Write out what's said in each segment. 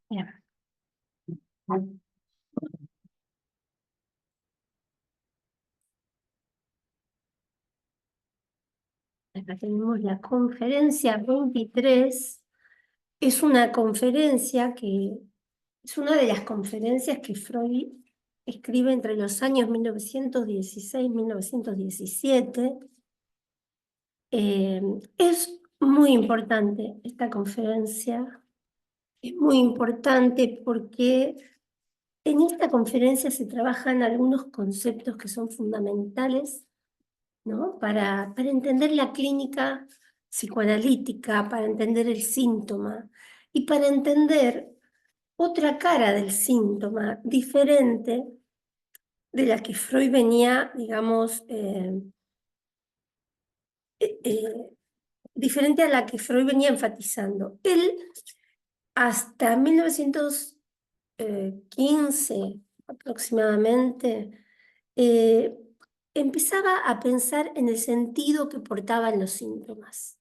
Bien. Acá tenemos la conferencia 23. Es una conferencia que es una de las conferencias que Freud escribe entre los años 1916 y 1917. Es muy importante esta conferencia. Es muy importante porque en esta conferencia se trabajan algunos conceptos que son fundamentales, ¿no? Para entender la clínica psicoanalítica, para entender el síntoma y para entender otra cara del síntoma diferente de la que Freud venía, digamos, diferente a la que Freud venía enfatizando. Él, hasta 1915 aproximadamente, empezaba a pensar en el sentido que portaban los síntomas,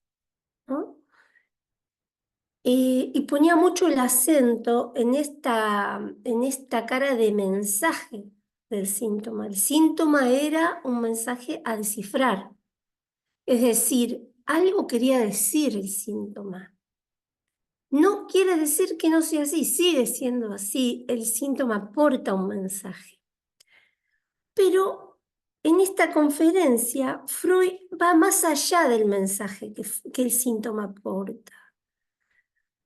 ¿no? Y ponía mucho el acento en esta cara de mensaje del síntoma. El síntoma era un mensaje a descifrar, es decir, algo quería decir el síntoma. No quiere decir que no sea así, sigue siendo así, el síntoma porta un mensaje. Pero en esta conferencia, Freud va más allá del mensaje que el síntoma porta.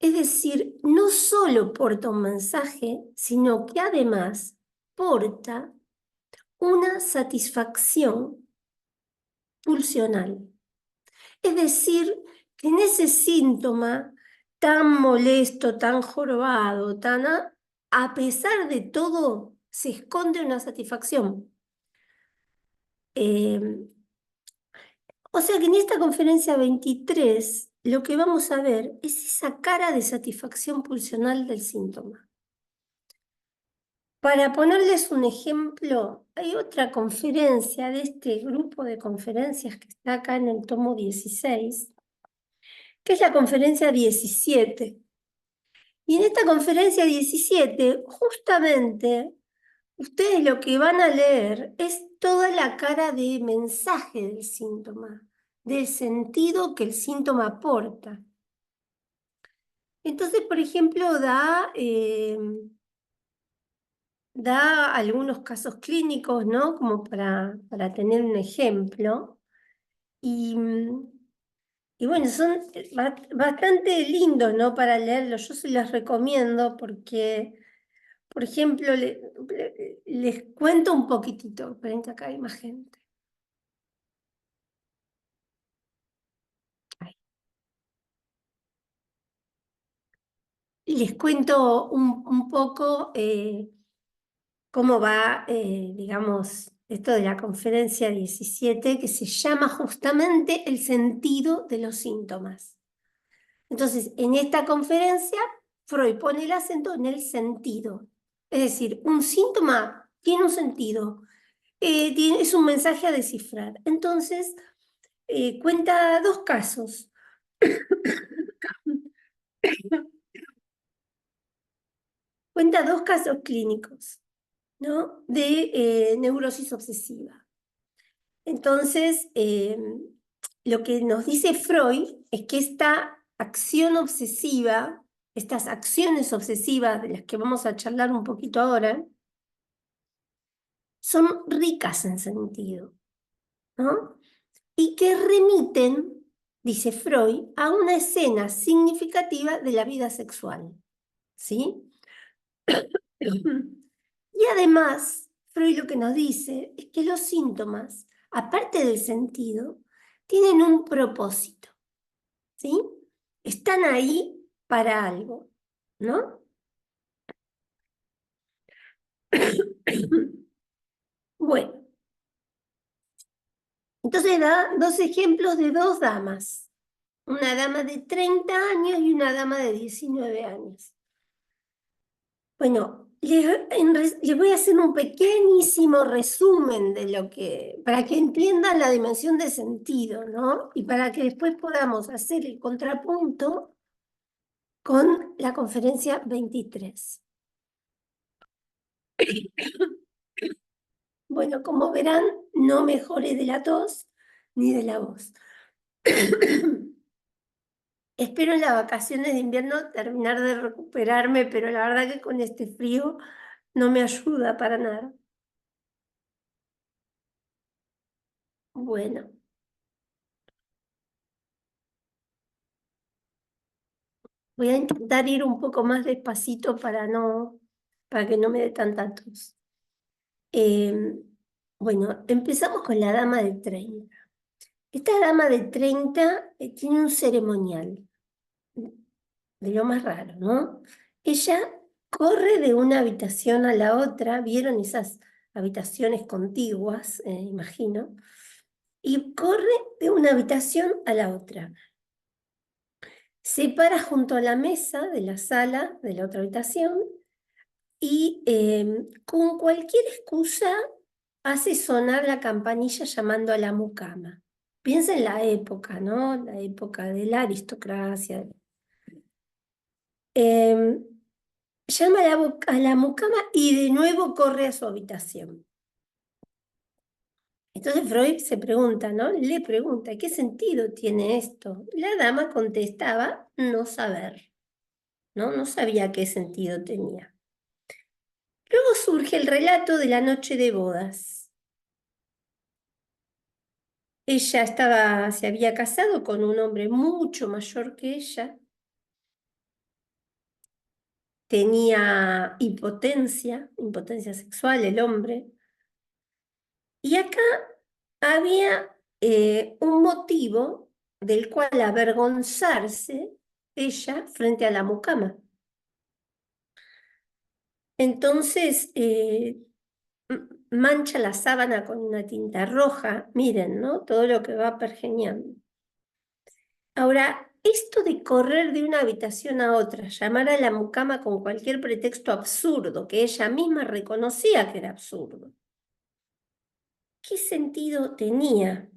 Es decir, no solo porta un mensaje, sino que además porta una satisfacción pulsional. Es decir, que en ese síntoma tan molesto, tan jorobado, a pesar de todo, se esconde una satisfacción. O sea que en esta conferencia 23 lo que vamos a ver es esa cara de satisfacción pulsional del síntoma. Para ponerles un ejemplo, hay otra conferencia de este grupo de conferencias que está acá en el tomo 16, que es la conferencia 17. Y en esta conferencia 17, justamente, ustedes lo que van a leer es toda la cara de mensaje del síntoma, del sentido que el síntoma aporta. Entonces, por ejemplo, da algunos casos clínicos, ¿no? Como para tener un ejemplo. Y, y bueno, son bastante lindos, ¿no? Para leerlos. Yo se los recomiendo porque, por ejemplo, les cuento un poquitito. Esperen que acá hay más gente. Ay. Les cuento un poco cómo va, digamos, esto de la conferencia 17, que se llama justamente el sentido de los síntomas. Entonces, en esta conferencia, Freud pone el acento en el sentido. Es decir, un síntoma tiene un sentido, es un mensaje a descifrar. Entonces, cuenta dos casos. Cuenta dos casos clínicos, ¿no? De neurosis obsesiva. Entonces, lo que nos dice Freud es que esta acción obsesiva, estas acciones obsesivas de las que vamos a charlar un poquito ahora, son ricas en sentido, ¿no? Y que remiten, dice Freud, a una escena significativa de la vida sexual, ¿sí? Y además, Freud lo que nos dice es que los síntomas, aparte del sentido, tienen un propósito, ¿sí? Están ahí para algo, ¿no? Bueno, entonces da dos ejemplos de dos damas. Una dama de 30 años y una dama de 19 años. Bueno, les voy a hacer un pequeñísimo resumen de lo que, para que entiendan la dimensión de sentido, ¿no? Y para que después podamos hacer el contrapunto con la conferencia 23. Bueno, como verán, no mejoré de la tos ni de la voz. Espero en las vacaciones de invierno terminar de recuperarme, pero la verdad que con este frío no me ayuda para nada. Bueno, voy a intentar ir un poco más despacito para que no me dé tanta tos. Bueno, empezamos con la dama de 30. Esta dama de 30 tiene un ceremonial de lo más raro, ¿no? Ella corre de una habitación a la otra, ¿vieron esas habitaciones contiguas, imagino? Y corre de una habitación a la otra. Se para junto a la mesa de la sala de la otra habitación y con cualquier excusa hace sonar la campanilla llamando a la mucama. Piensa en la época, ¿no? La época de la aristocracia. Eh, Llama a la mucama y de nuevo corre a su habitación. Entonces Freud se pregunta, ¿no? Le pregunta, ¿qué sentido tiene esto? La dama contestaba, no saber, ¿no? No sabía qué sentido tenía. Luego surge el relato de la noche de bodas. Ella se había casado con un hombre mucho mayor que ella, tenía impotencia sexual el hombre, y acá había un motivo del cual avergonzarse ella frente a la mucama. Entonces, mancha la sábana con una tinta roja, miren, ¿no? Todo lo que va pergeñando. Ahora, esto de correr de una habitación a otra, llamar a la mucama con cualquier pretexto absurdo, que ella misma reconocía que era absurdo, ¿qué sentido tenía?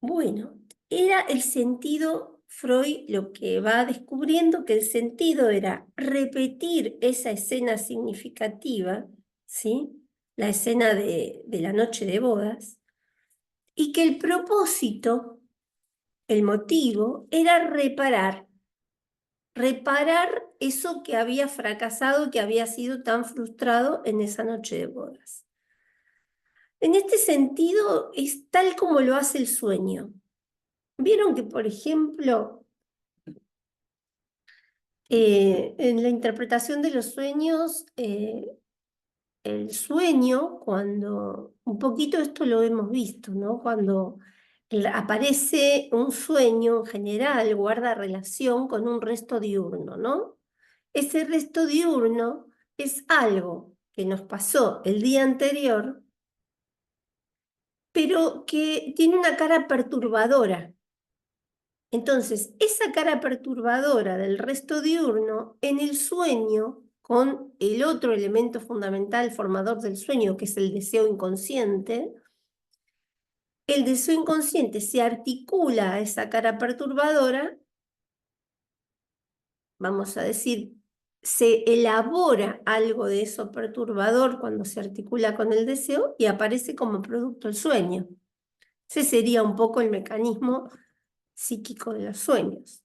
Bueno, era el sentido, Freud lo que va descubriendo, que el sentido era repetir esa escena significativa, ¿sí? La escena de la noche de bodas, y que el propósito, el motivo, era reparar eso que había fracasado, que había sido tan frustrado en esa noche de bodas. En este sentido, es tal como lo hace el sueño. Vieron que, por ejemplo, en la interpretación de los sueños, el sueño, cuando, un poquito esto lo hemos visto, ¿no? Cuando aparece un sueño en general, guarda relación con un resto diurno, ¿no? Ese resto diurno es algo que nos pasó el día anterior, pero que tiene una cara perturbadora. Entonces, esa cara perturbadora del resto diurno, en el sueño, con el otro elemento fundamental formador del sueño, que es el deseo inconsciente se articula a esa cara perturbadora, vamos a decir, se elabora algo de eso perturbador cuando se articula con el deseo y aparece como producto el sueño. Ese sería un poco el mecanismo psíquico de los sueños.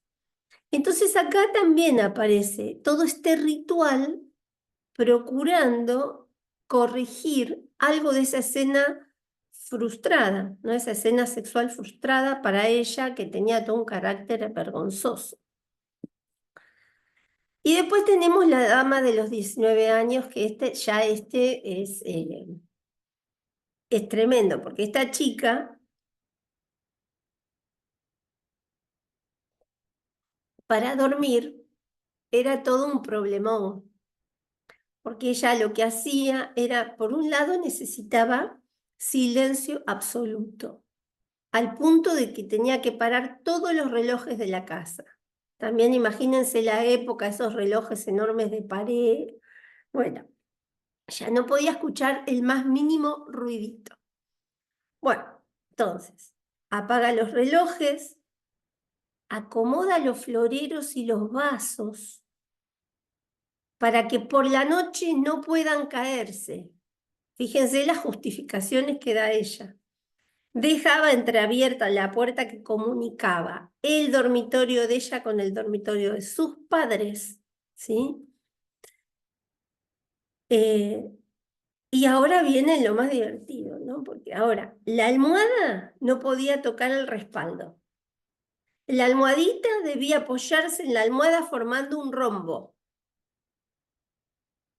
Entonces acá también aparece todo este ritual procurando corregir algo de esa escena frustrada, ¿no? Esa escena sexual frustrada para ella que tenía todo un carácter vergonzoso. Y después tenemos la dama de los 19 años, que es tremendo, porque esta chica, para dormir, era todo un problemón, porque ella lo que hacía era, por un lado, necesitaba silencio absoluto, al punto de que tenía que parar todos los relojes de la casa. También imagínense la época, esos relojes enormes de pared. Bueno, ya no podía escuchar el más mínimo ruidito. Bueno, entonces, apaga los relojes, acomoda los floreros y los vasos para que por la noche no puedan caerse. Fíjense las justificaciones que da ella. Dejaba entreabierta la puerta que comunicaba el dormitorio de ella con el dormitorio de sus padres, ¿sí? Y ahora viene lo más divertido, ¿no? Porque ahora la almohada no podía tocar el respaldo. La almohadita debía apoyarse en la almohada formando un rombo.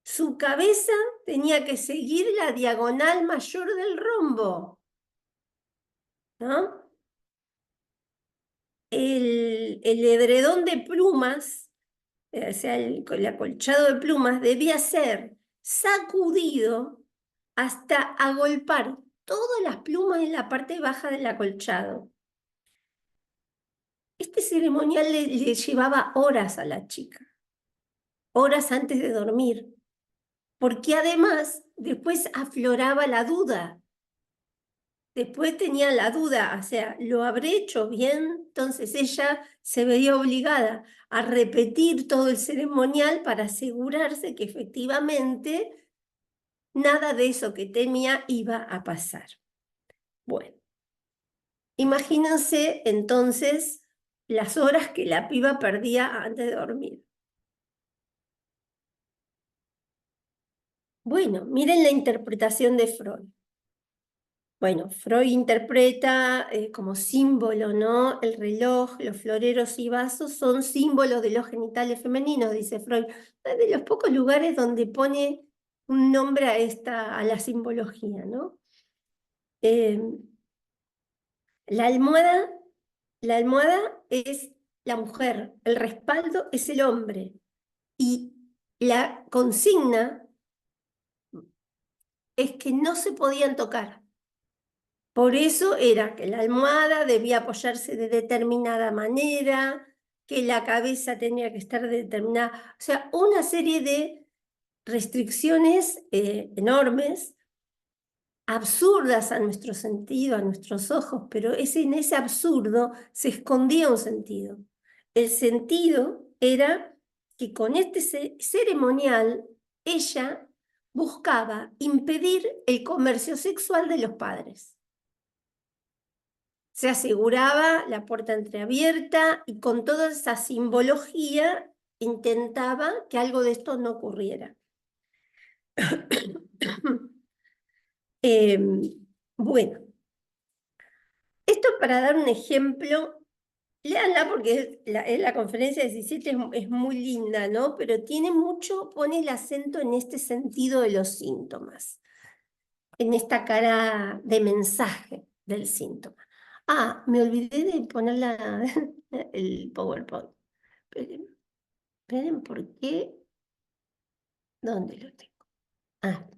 Su cabeza tenía que seguir la diagonal mayor del rombo, ¿no? El edredón de plumas, o sea, el acolchado de plumas, debía ser sacudido hasta agolpar todas las plumas en la parte baja del acolchado. Este ceremonial le llevaba horas a la chica, horas antes de dormir, porque además después afloraba la duda. Después tenía la duda, o sea, ¿lo habré hecho bien? Entonces ella se veía obligada a repetir todo el ceremonial para asegurarse que efectivamente nada de eso que temía iba a pasar. Bueno, imagínense entonces las horas que la piba perdía antes de dormir. Bueno, miren la interpretación de Freud. Bueno, Freud interpreta como símbolo, ¿no? El reloj, los floreros y vasos son símbolos de los genitales femeninos, dice Freud. Es de los pocos lugares donde pone un nombre a la simbología, ¿no? Eh, la almohada, la almohada es la mujer, el respaldo es el hombre. Y la consigna es que no se podían tocar. Por eso era que la almohada debía apoyarse de determinada manera, que la cabeza tenía que estar determinada. O sea, una serie de restricciones enormes, absurdas a nuestro sentido, a nuestros ojos, pero en ese absurdo se escondía un sentido. El sentido era que con este ceremonial ella buscaba impedir el comercio sexual de los padres. Se aseguraba la puerta entreabierta y con toda esa simbología intentaba que algo de esto no ocurriera. Bueno, esto para dar un ejemplo, léanla porque la conferencia 17 es muy linda, ¿no? Pero tiene mucho, pone el acento en este sentido de los síntomas, en esta cara de mensaje del síntoma. Ah, me olvidé de poner el PowerPoint. Esperen, ¿por qué? ¿Dónde lo tengo? Ah,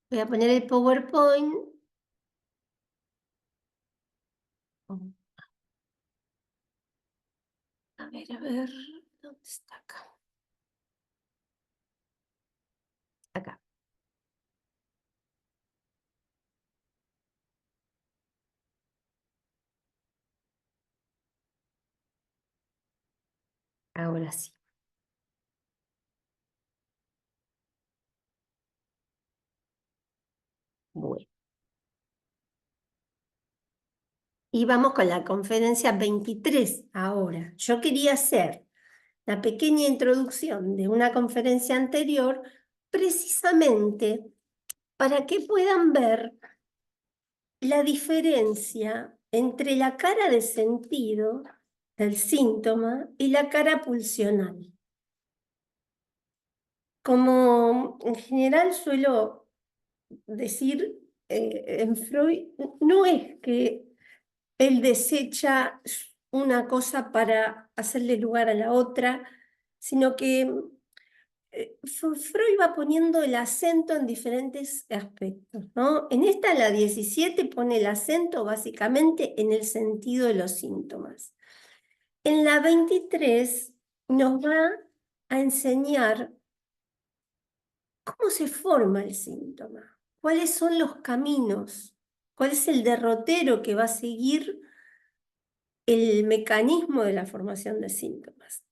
voy a poner el PowerPoint. A ver, ¿dónde está acá? Acá. Ahora sí. Bueno. Y vamos con la conferencia 23 ahora. Yo quería hacer la pequeña introducción de una conferencia anterior precisamente para que puedan ver la diferencia entre la cara de sentido del síntoma y la cara pulsional. Como en general suelo decir en Freud, no es que él desecha una cosa para hacerle lugar a la otra, sino que Freud va poniendo el acento en diferentes aspectos, ¿no? En esta, la 17, pone el acento básicamente en el sentido de los síntomas. En la 23 nos va a enseñar cómo se forma el síntoma, cuáles son los caminos, cuál es el derrotero que va a seguir el mecanismo de la formación de síntomas.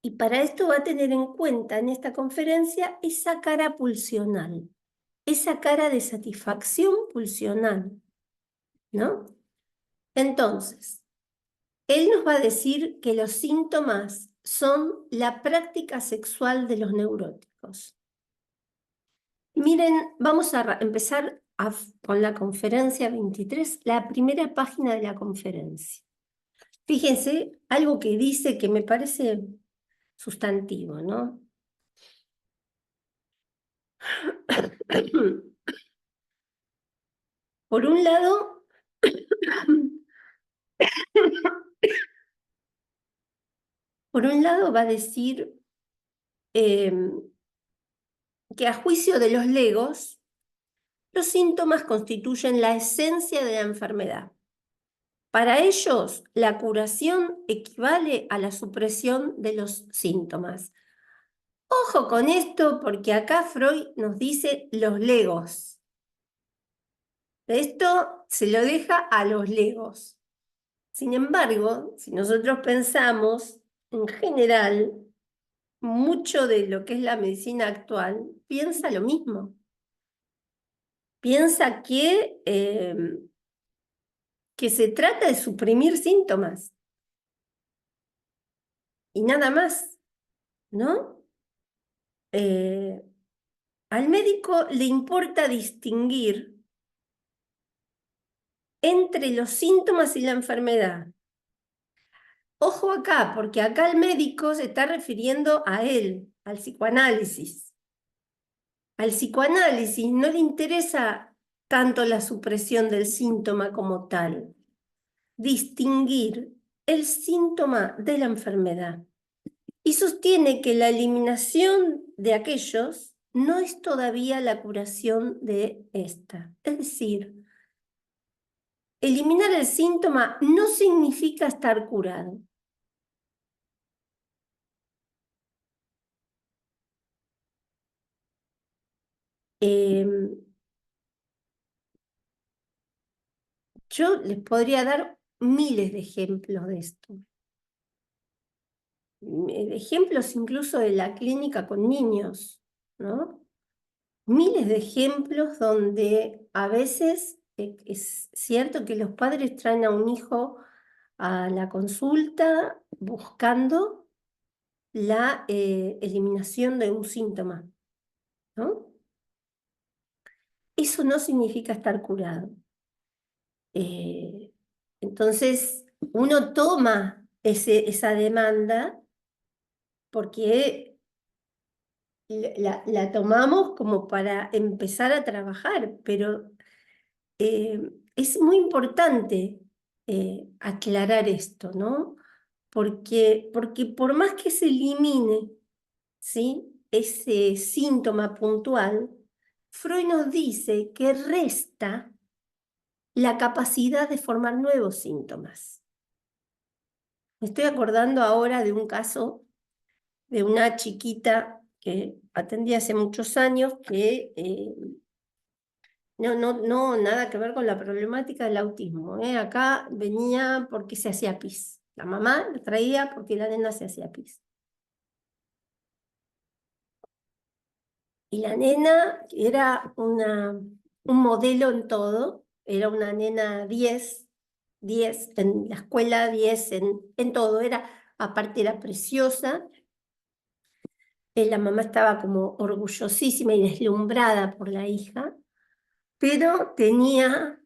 Y para esto va a tener en cuenta en esta conferencia esa cara pulsional, esa cara de satisfacción pulsional, ¿no? Entonces, él nos va a decir que los síntomas son la práctica sexual de los neuróticos. Miren, vamos a empezar con la conferencia 23, la primera página de la conferencia. Fíjense, algo que dice que me parece sustantivo, ¿no? Por un lado, va a decir que a juicio de los legos, los síntomas constituyen la esencia de la enfermedad. Para ellos, la curación equivale a la supresión de los síntomas. Ojo con esto, porque acá Freud nos dice los legos. Esto se lo deja a los legos. Sin embargo, si nosotros pensamos, en general, mucho de lo que es la medicina actual piensa lo mismo. Piensa que se trata de suprimir síntomas y nada más, ¿no? Al médico le importa distinguir entre los síntomas y la enfermedad. Ojo acá, porque acá el médico se está refiriendo a él, al psicoanálisis. Al psicoanálisis no le interesa tanto la supresión del síntoma como tal, distinguir el síntoma de la enfermedad. Y sostiene que la eliminación de aquellos no es todavía la curación de esta. Es decir, eliminar el síntoma no significa estar curado. Yo les podría dar miles de ejemplos de esto. Ejemplos incluso de la clínica con niños, ¿no? Miles de ejemplos donde a veces es cierto que los padres traen a un hijo a la consulta buscando la eliminación de un síntoma, ¿no? Eso no significa estar curado. Entonces, uno toma esa demanda porque la tomamos como para empezar a trabajar, pero es muy importante aclarar esto, ¿no? Porque por más que se elimine, ¿sí?, ese síntoma puntual, Freud nos dice que resta la capacidad de formar nuevos síntomas. Me estoy acordando ahora de un caso de una chiquita que atendí hace muchos años que no, nada que ver con la problemática del autismo. Acá venía porque se hacía pis. La mamá la traía porque la nena se hacía pis. Y la nena era un modelo en todo, era una nena 10 en la escuela, 10 en todo, aparte era preciosa. La mamá estaba como orgullosísima y deslumbrada por la hija, pero tenía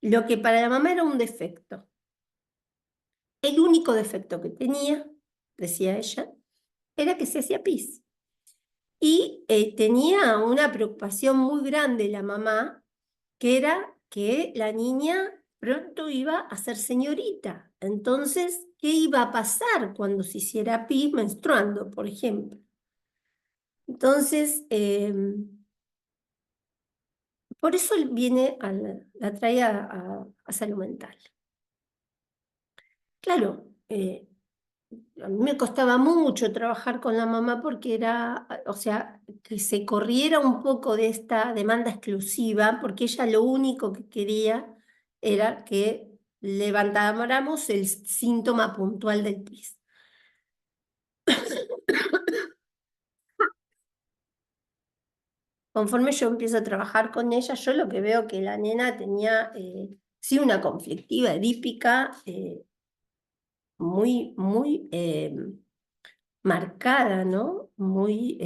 lo que para la mamá era un defecto. El único defecto que tenía, decía ella, era que se hacía pis. Y tenía una preocupación muy grande la mamá, que era que la niña pronto iba a ser señorita. Entonces, ¿qué iba a pasar cuando se hiciera pis menstruando, por ejemplo? Entonces, por eso él viene, la trae a salud mental. Claro, a mí me costaba mucho trabajar con la mamá porque era, o sea, que se corriera un poco de esta demanda exclusiva, porque ella lo único que quería era que levantáramos el síntoma puntual del PIS. Conforme yo empiezo a trabajar con ella, yo lo que veo que la nena tenía, sí, una conflictiva edípica muy marcada, ¿no? Muy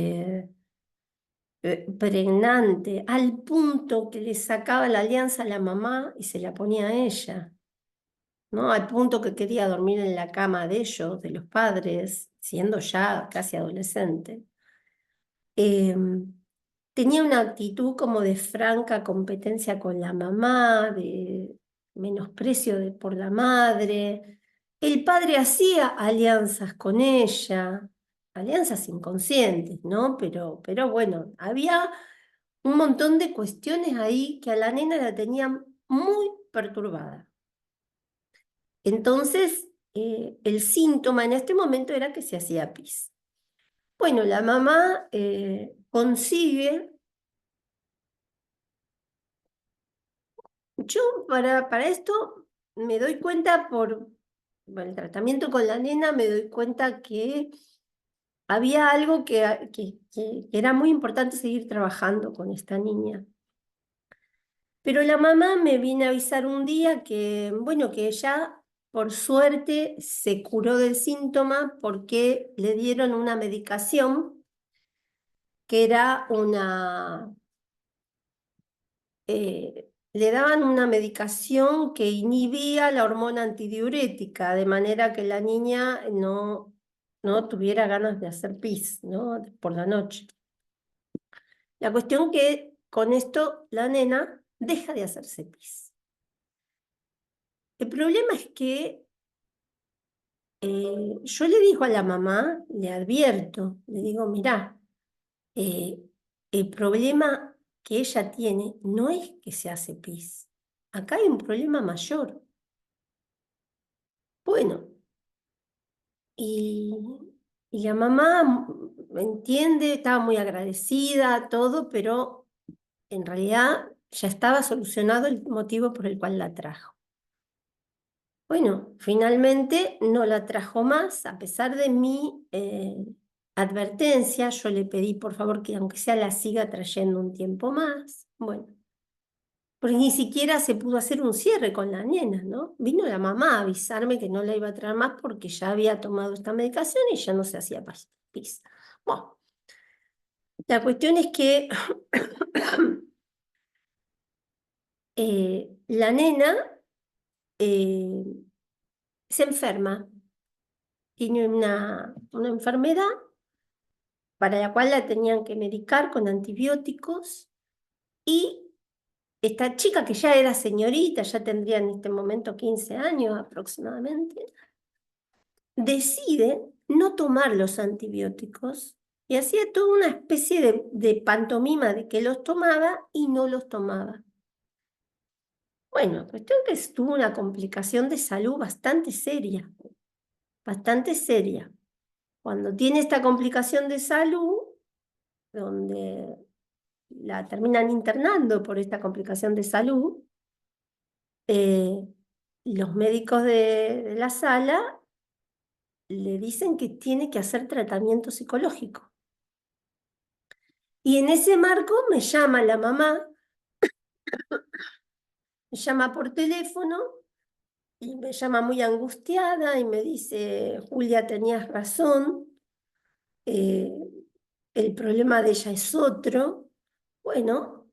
pregnante, al punto que le sacaba la alianza a la mamá y se la ponía a ella, ¿no? Al punto que quería dormir en la cama de ellos, de los padres, siendo ya casi adolescente. Tenía una actitud como de franca competencia con la mamá, de menosprecio por la madre. El padre hacía alianzas con ella, alianzas inconscientes, ¿no? Pero bueno, había un montón de cuestiones ahí que a la nena la tenían muy perturbada. Entonces, el síntoma en este momento era que se hacía pis. Bueno, la mamá consigue. Yo para esto me doy cuenta por el tratamiento con la nena, me doy cuenta que había algo que era muy importante seguir trabajando con esta niña. Pero la mamá me vino a avisar un día que, bueno, que ella por suerte se curó del síntoma porque le dieron una medicación que era le daban una medicación que inhibía la hormona antidiurética, de manera que la niña no tuviera ganas de hacer pis, ¿no? Por la noche. La cuestión que con esto la nena deja de hacerse pis. El problema es que yo le digo a la mamá, le advierto, le digo, mirá, eh, el problema que ella tiene no es que se hace pis. Acá hay un problema mayor. Bueno, y, y la mamá me entiende, estaba muy agradecida, todo, pero en realidad ya estaba solucionado el motivo por el cual la trajo. Bueno, finalmente no la trajo más, a pesar de mi advertencia, yo le pedí por favor que aunque sea la siga trayendo un tiempo más. Bueno, porque ni siquiera se pudo hacer un cierre con la nena, ¿no? Vino la mamá a avisarme que no la iba a traer más porque ya había tomado esta medicación y ya no se hacía pis. Bueno, la cuestión es que la nena eh, se enferma, tiene una enfermedad para la cual la tenían que medicar con antibióticos y esta chica que ya era señorita, ya tendría en este momento 15 años aproximadamente, decide no tomar los antibióticos y hacía toda una especie de pantomima de que los tomaba y no los tomaba. Bueno, cuestión que tuvo una complicación de salud bastante seria, bastante seria. Cuando tiene esta complicación de salud, donde la terminan internando por esta complicación de salud, eh, los médicos de la sala le dicen que tiene que hacer tratamiento psicológico. Y en ese marco me llama la mamá, me llama por teléfono y me llama muy angustiada y me dice, Julia, tenías razón, eh, el problema de ella es otro. Bueno,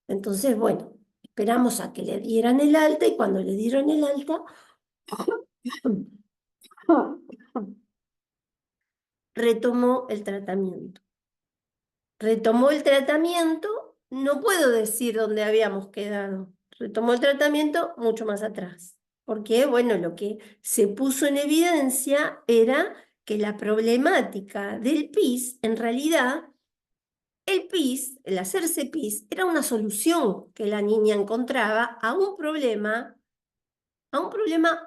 entonces, bueno, esperamos a que le dieran el alta y cuando le dieron el alta, retomó el tratamiento. Retomó el tratamiento, no puedo decir dónde habíamos quedado. Retomó el tratamiento mucho más atrás. Porque, bueno, lo que se puso en evidencia era que la problemática del PIS, en realidad, el PIS, el hacerse PIS, era una solución que la niña encontraba a un problema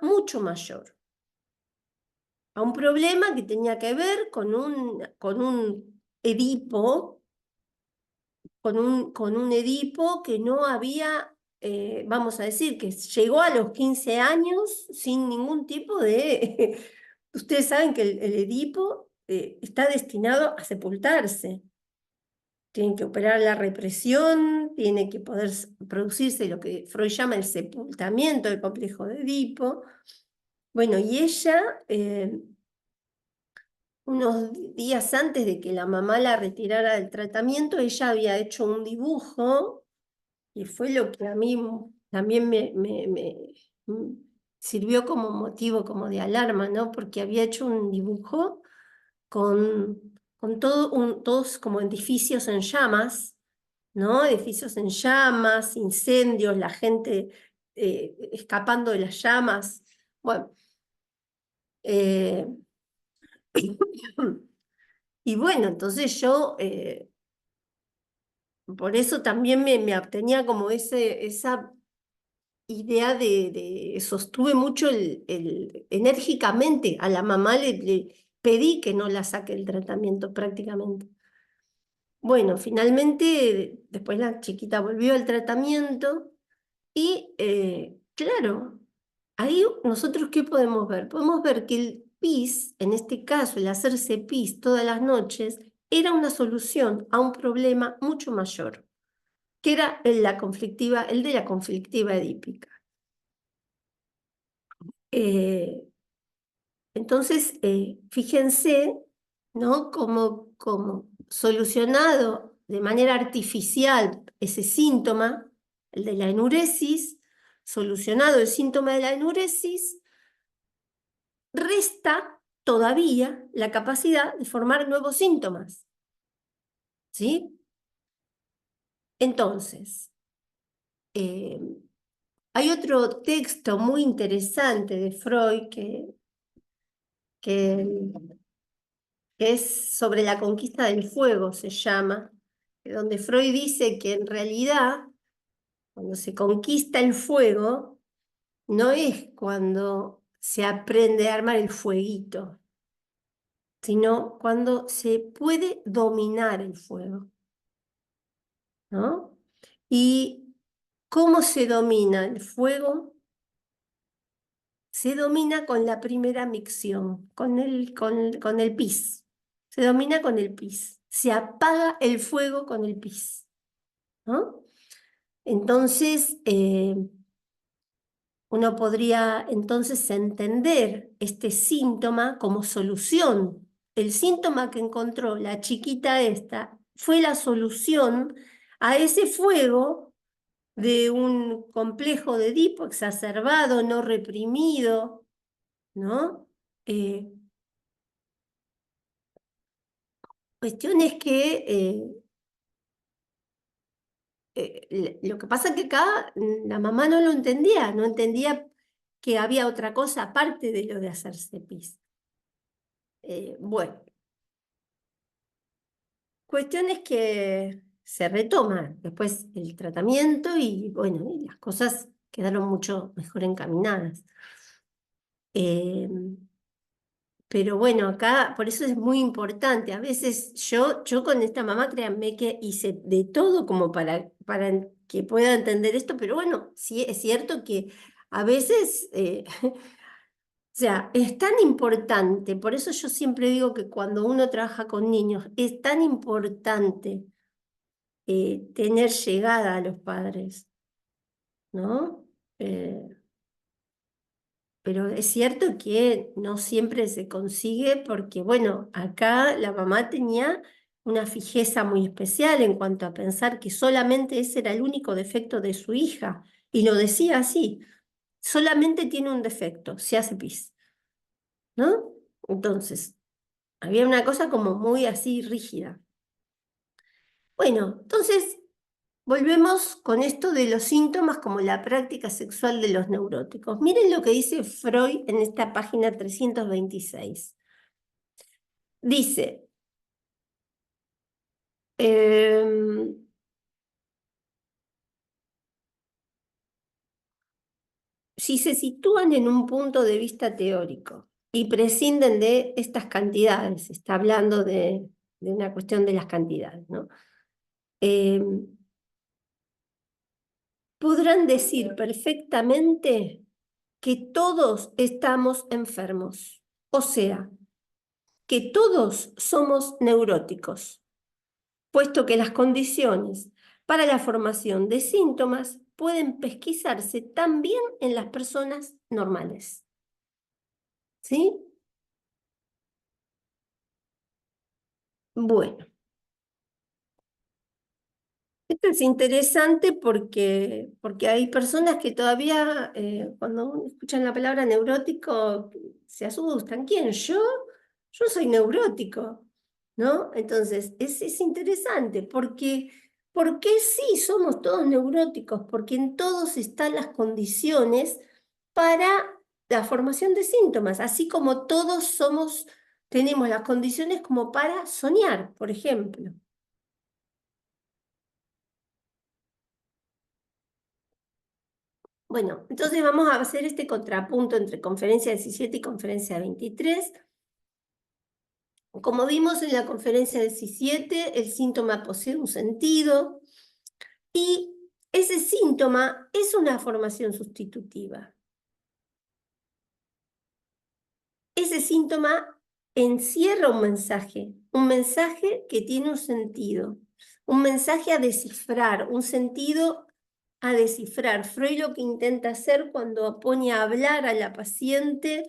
mucho mayor. a un problema que tenía que ver con un Edipo, con un Edipo que no había, vamos a decir, que llegó a los 15 años sin ningún tipo de... Ustedes saben que el Edipo está destinado a sepultarse. Tienen que operar la represión, tiene que poder producirse lo que Freud llama el sepultamiento del complejo de Edipo. Bueno, y ella, unos días antes de que la mamá la retirara del tratamiento, ella había hecho un dibujo, y fue lo que a mí también me sirvió como motivo, como de alarma, ¿no? Porque había hecho un dibujo con todos como edificios en llamas, ¿no? Edificios en llamas, incendios, la gente escapando de las llamas. Bueno, eh, y bueno, entonces yo por eso también me obtenía como esa idea sostuve mucho enérgicamente a la mamá, le pedí que no la saque el tratamiento prácticamente. Bueno, finalmente después la chiquita volvió al tratamiento y claro, ahí nosotros ¿qué podemos ver? Podemos ver que el pis, en este caso el hacerse pis todas las noches, era una solución a un problema mucho mayor, que era el de la conflictiva edípica. Eh, entonces, fíjense, ¿no? Como solucionado de manera artificial ese síntoma, el de la enuresis, solucionado el síntoma de la enuresis, resta todavía la capacidad de formar nuevos síntomas, ¿sí? Entonces, eh, hay otro texto muy interesante de Freud que es sobre la conquista del fuego, se llama, donde Freud dice que en realidad, cuando se conquista el fuego, no es cuando se aprende a armar el fueguito, sino cuando se puede dominar el fuego, ¿no? ¿Y cómo se domina el fuego? Se domina con la primera micción, con el pis. Se domina con el pis. Se apaga el fuego con el pis, ¿no? Entonces, uno podría entonces entender este síntoma como solución. El síntoma que encontró la chiquita esta fue la solución a ese fuego de un complejo de Edipo exacerbado, no reprimido, ¿no? Eh, Cuestión es que lo que pasa es que acá la mamá no lo entendía, no entendía que había otra cosa aparte de lo de hacerse pis. Bueno, cuestión es que se retoma después el tratamiento y bueno, y las cosas quedaron mucho mejor encaminadas. Eh, pero bueno, acá por eso es muy importante. A veces yo con esta mamá, créanme que hice de todo como para que pueda entender esto, pero bueno, sí es cierto que a veces, o sea, es tan importante, por eso yo siempre digo que cuando uno trabaja con niños, es tan importante tener llegada a los padres, ¿no? Pero es cierto que no siempre se consigue porque, bueno, acá la mamá tenía una fijeza muy especial en cuanto a pensar que solamente ese era el único defecto de su hija. Y lo decía así, solamente tiene un defecto, se hace pis, ¿no? Entonces, había una cosa como muy así rígida. Bueno, entonces volvemos con esto de los síntomas como la práctica sexual de los neuróticos. Miren lo que dice Freud en esta página 326. Dice, em, si se sitúan en un punto de vista teórico, y prescinden de estas cantidades. Está hablando de una cuestión de las cantidades, ¿no? Eh, Podrán decir perfectamente que todos estamos enfermos, o sea, que todos somos neuróticos, puesto que las condiciones para la formación de síntomas pueden pesquisarse también en las personas normales. ¿Sí? Bueno, esto es interesante porque hay personas que todavía, cuando escuchan la palabra neurótico, se asustan. ¿Quién? ¿Yo? Yo soy neurótico, ¿no? Entonces, es interesante porque sí somos todos neuróticos, porque en todos están las condiciones para la formación de síntomas, así como todos tenemos las condiciones como para soñar, por ejemplo. Bueno, entonces vamos a hacer este contrapunto entre conferencia 17 y conferencia 23. Como vimos en la conferencia 17, el síntoma posee un sentido y ese síntoma es una formación sustitutiva. Ese síntoma encierra un mensaje que tiene un sentido, un mensaje a descifrar, un sentido a descifrar. Freud lo que intenta hacer cuando pone a hablar a la paciente,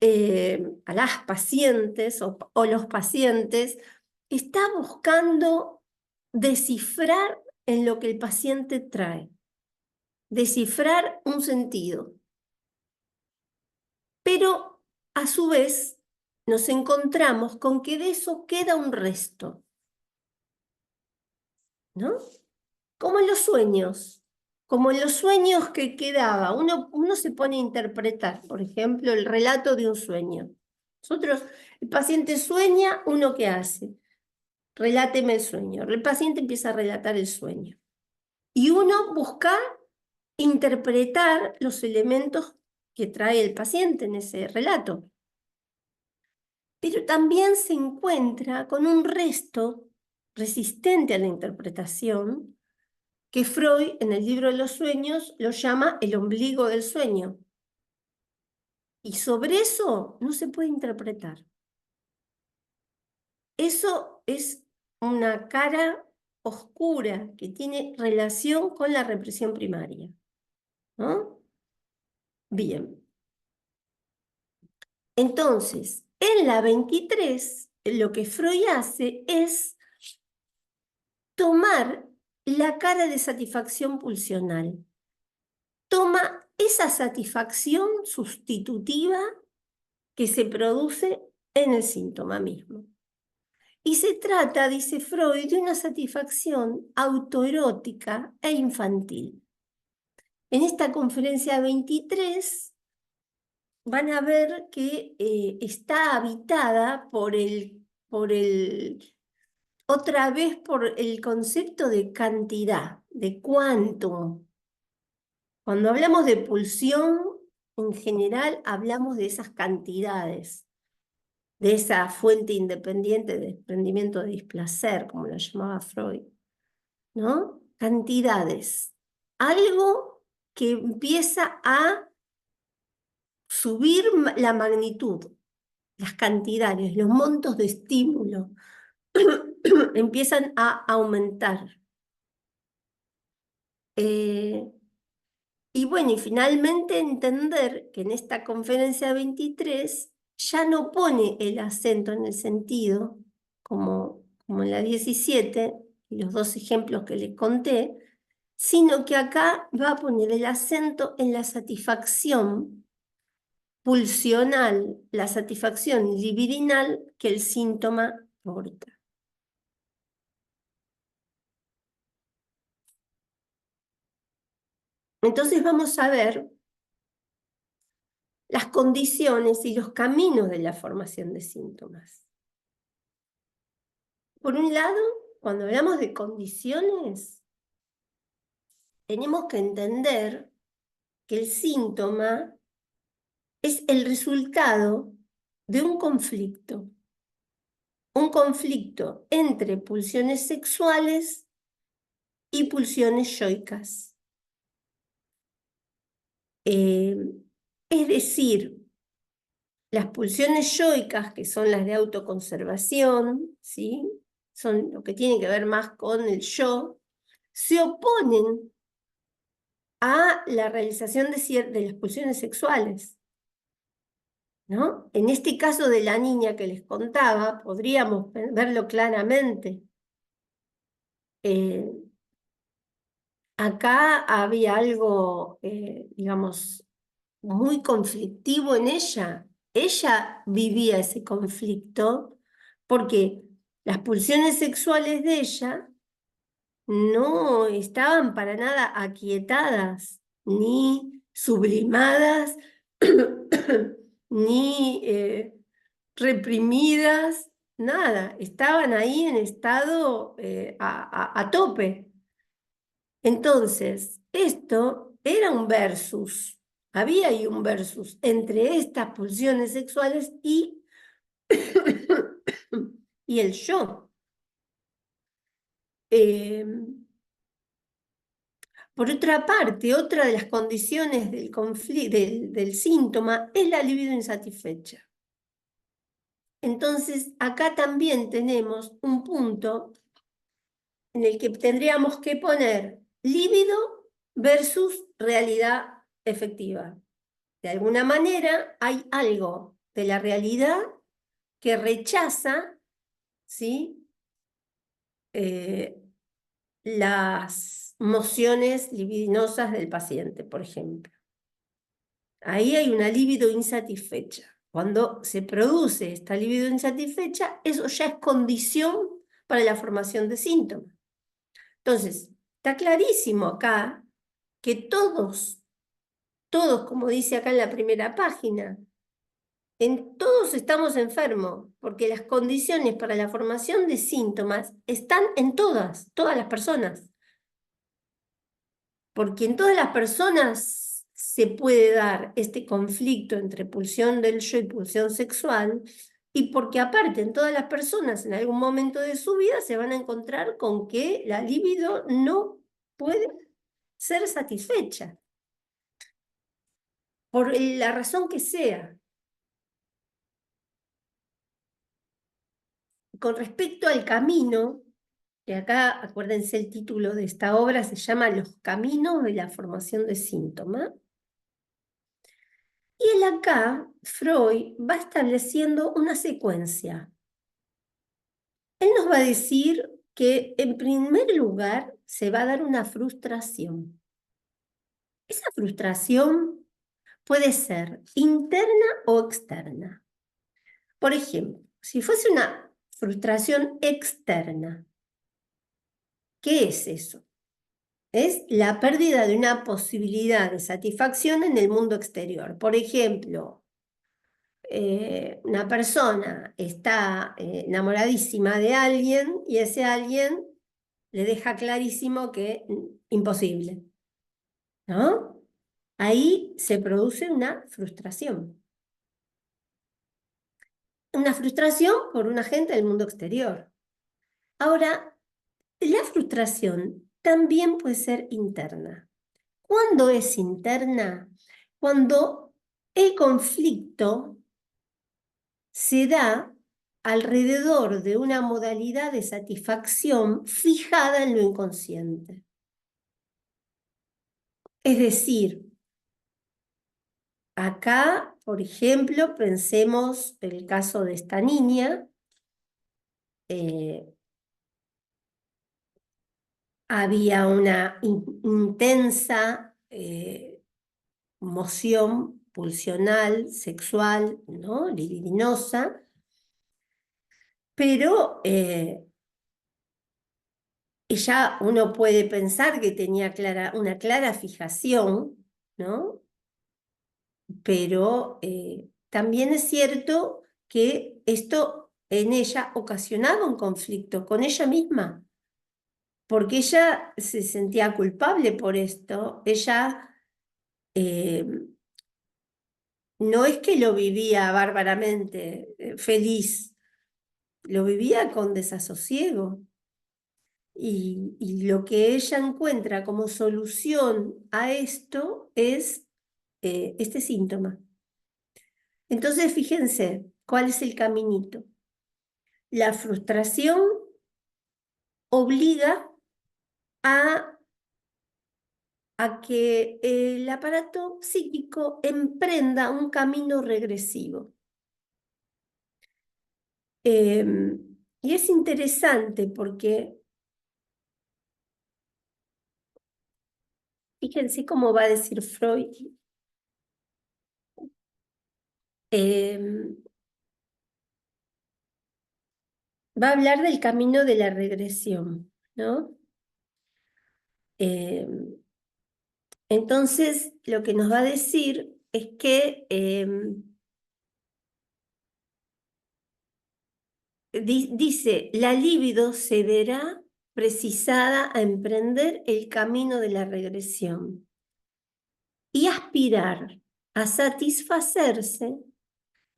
a las pacientes o los pacientes, está buscando descifrar en lo que el paciente trae, descifrar un sentido. Pero a su vez nos encontramos con que de eso queda un resto, ¿no? Como en los sueños. Como en los sueños que quedaba, uno se pone a interpretar, por ejemplo, el relato de un sueño. Nosotros, el paciente sueña, ¿uno qué hace? Reláteme el sueño. El paciente empieza a relatar el sueño. Y uno busca interpretar los elementos que trae el paciente en ese relato. Pero también se encuentra con un resto resistente a la interpretación que Freud en el libro de los sueños lo llama el ombligo del sueño. Y sobre eso no se puede interpretar. Eso es una cara oscura que tiene relación con la represión primaria, ¿no? Bien. Entonces, en la 23, lo que Freud hace es tomar la cara de satisfacción pulsional. Toma esa satisfacción sustitutiva que se produce en el síntoma mismo. Y se trata, dice Freud, de una satisfacción autoerótica e infantil. En esta conferencia 23 van a ver que está habitada otra vez por el concepto de cantidad, de quantum. Cuando hablamos de pulsión, en general hablamos de esas cantidades, de esa fuente independiente de desprendimiento de displacer, como lo llamaba Freud, ¿no? Cantidades. Algo que empieza a subir la magnitud, las cantidades, los montos de estímulo empiezan a aumentar. Y bueno, y finalmente entender que en esta conferencia 23 ya no pone el acento en el sentido, como en la 17, y los dos ejemplos que les conté, sino que acá va a poner el acento en la satisfacción pulsional, la satisfacción libidinal que el síntoma porta. Entonces vamos a ver las condiciones y los caminos de la formación de síntomas. Por un lado, cuando hablamos de condiciones, tenemos que entender que el síntoma es el resultado de un conflicto entre pulsiones sexuales y pulsiones yoicas. Es decir, las pulsiones yoicas, que son las de autoconservación, ¿sí? Son lo que tiene que ver más con el yo, se oponen a la realización de las pulsiones sexuales, ¿no? En este caso de la niña que les contaba, podríamos verlo claramente. Eh, Acá había algo, digamos, muy conflictivo en ella. Ella vivía ese conflicto porque las pulsiones sexuales de ella no estaban para nada aquietadas, ni sublimadas, ni reprimidas, nada. Estaban ahí en estado a tope. Entonces, esto era un versus, había ahí un versus entre estas pulsiones sexuales y el yo. Eh, por otra parte, otra de las condiciones del, del síntoma es la libido insatisfecha. Entonces, acá también tenemos un punto en el que tendríamos que poner líbido versus realidad efectiva. De alguna manera hay algo de la realidad que rechaza, ¿sí? Las mociones libidinosas del paciente, por ejemplo. Ahí hay una libido insatisfecha. Cuando se produce esta libido insatisfecha, eso ya es condición para la formación de síntomas. Entonces, está clarísimo acá que todos, como dice acá en la primera página, todos estamos enfermos, porque las condiciones para la formación de síntomas están en todas las personas. Porque en todas las personas se puede dar este conflicto entre pulsión del yo y pulsión sexual, y porque aparte en todas las personas en algún momento de su vida se van a encontrar con que la libido no puede ser satisfecha, por la razón que sea. Con respecto al camino, que acá, acuérdense, el título de esta obra se llama Los caminos de la formación de síntomas. Y él acá, Freud, va estableciendo una secuencia. Él nos va a decir que, en primer lugar, se va a dar una frustración. Esa frustración puede ser interna o externa. Por ejemplo, si fuese una frustración externa, ¿qué es eso? Es la pérdida de una posibilidad de satisfacción en el mundo exterior. Por ejemplo, una persona está enamoradísima de alguien y ese alguien le deja clarísimo que imposible, ¿no? Ahí se produce una frustración. Una frustración por un agente del mundo exterior. Ahora, la frustración también puede ser interna. ¿Cuándo es interna? Cuando el conflicto se da alrededor de una modalidad de satisfacción fijada en lo inconsciente. Es decir, acá, por ejemplo, pensemos el caso de esta niña. Había una intensa moción pulsional, sexual, ¿no? Libidinosa, pero ella, uno puede pensar que tenía una clara fijación, ¿no? Pero también es cierto que esto en ella ocasionaba un conflicto con ella misma, porque ella se sentía culpable por esto. Ella no es que lo vivía bárbaramente, feliz, lo vivía con desasosiego. Y lo que ella encuentra como solución a esto es este síntoma. Entonces, fíjense, ¿cuál es el caminito? La frustración obliga a, a que el aparato psíquico emprenda un camino regresivo. Y es interesante porque fíjense cómo va a decir Freud. Va a hablar del camino de la regresión, ¿no? Entonces, lo que nos va a decir es que dice, la libido se verá precisada a emprender el camino de la regresión y aspirar a satisfacerse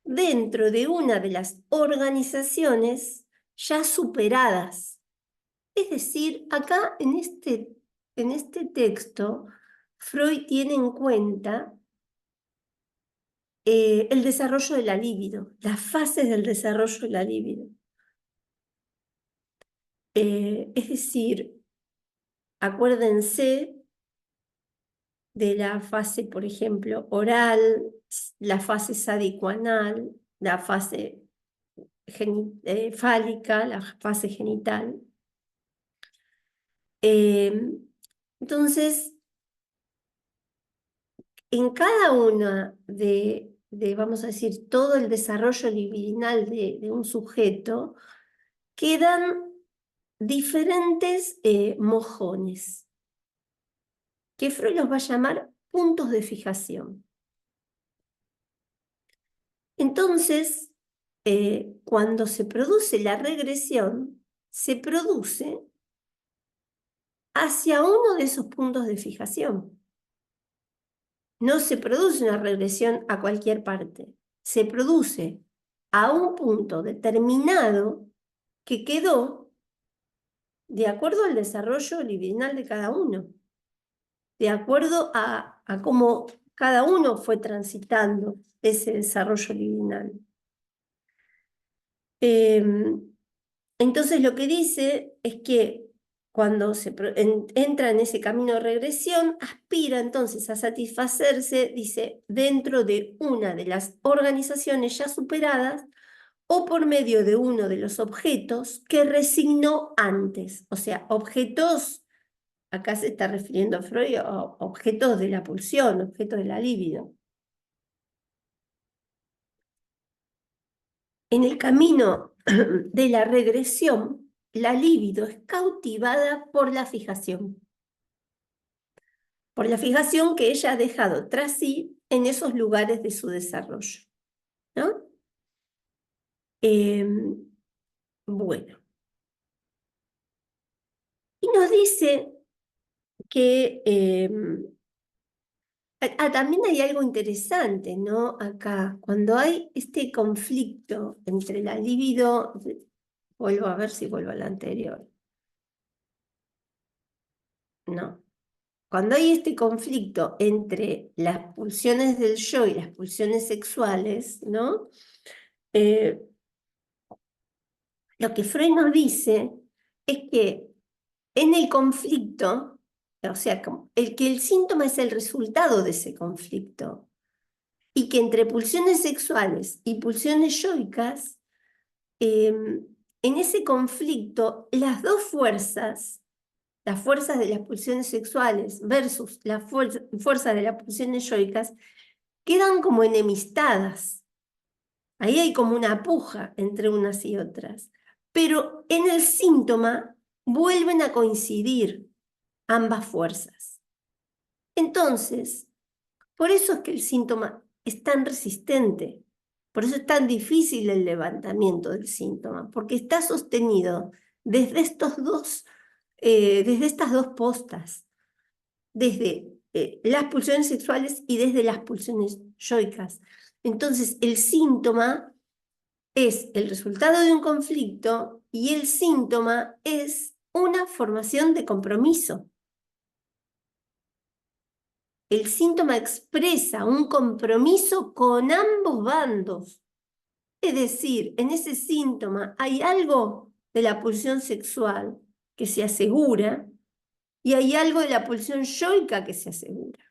dentro de una de las organizaciones ya superadas. Es decir, acá en este texto, Freud tiene en cuenta el desarrollo de la libido, las fases del desarrollo de la libido. Es decir, acuérdense de la fase, por ejemplo, oral, la fase sádico-anal, la fase fálica, la fase genital. Entonces, en cada una vamos a decir, todo el desarrollo libidinal de un sujeto, quedan diferentes mojones, que Freud los va a llamar puntos de fijación. Entonces, cuando se produce la regresión, se produce hacia uno de esos puntos de fijación. No se produce una regresión a cualquier parte, se produce a un punto determinado que quedó de acuerdo al desarrollo libidinal de cada uno, de acuerdo a cómo cada uno fue transitando ese desarrollo libidinal. Entonces lo que dice es que cuando entra en ese camino de regresión, aspira entonces a satisfacerse, dice, dentro de una de las organizaciones ya superadas o por medio de uno de los objetos que resignó antes. O sea, objetos, acá se está refiriendo a Freud, a objetos de la pulsión, objetos de la libido. En el camino de la regresión, la libido es cautivada por la fijación que ella ha dejado tras sí en esos lugares de su desarrollo, ¿no? Bueno, y nos dice que también hay algo interesante, ¿no? Acá, cuando hay este conflicto entre la libido, vuelvo a ver si vuelvo a la anterior. No. Cuando hay este conflicto entre las pulsiones del yo y las pulsiones sexuales, ¿no? Lo que Freud nos dice es que en el conflicto, o sea, que el síntoma es el resultado de ese conflicto, y que entre pulsiones sexuales y pulsiones yoicas, en ese conflicto, las dos fuerzas, las fuerzas de las pulsiones sexuales versus las fuerzas de las pulsiones yoicas, quedan como enemistadas. Ahí hay como una puja entre unas y otras. Pero en el síntoma vuelven a coincidir ambas fuerzas. Entonces, por eso es que el síntoma es tan resistente. Por eso es tan difícil el levantamiento del síntoma, porque está sostenido desde desde estas dos postas, desde las pulsiones sexuales y desde las pulsiones yoicas. Entonces, el síntoma es el resultado de un conflicto y el síntoma es una formación de compromiso. El síntoma expresa un compromiso con ambos bandos. Es decir, en ese síntoma hay algo de la pulsión sexual que se asegura y hay algo de la pulsión yoica que se asegura.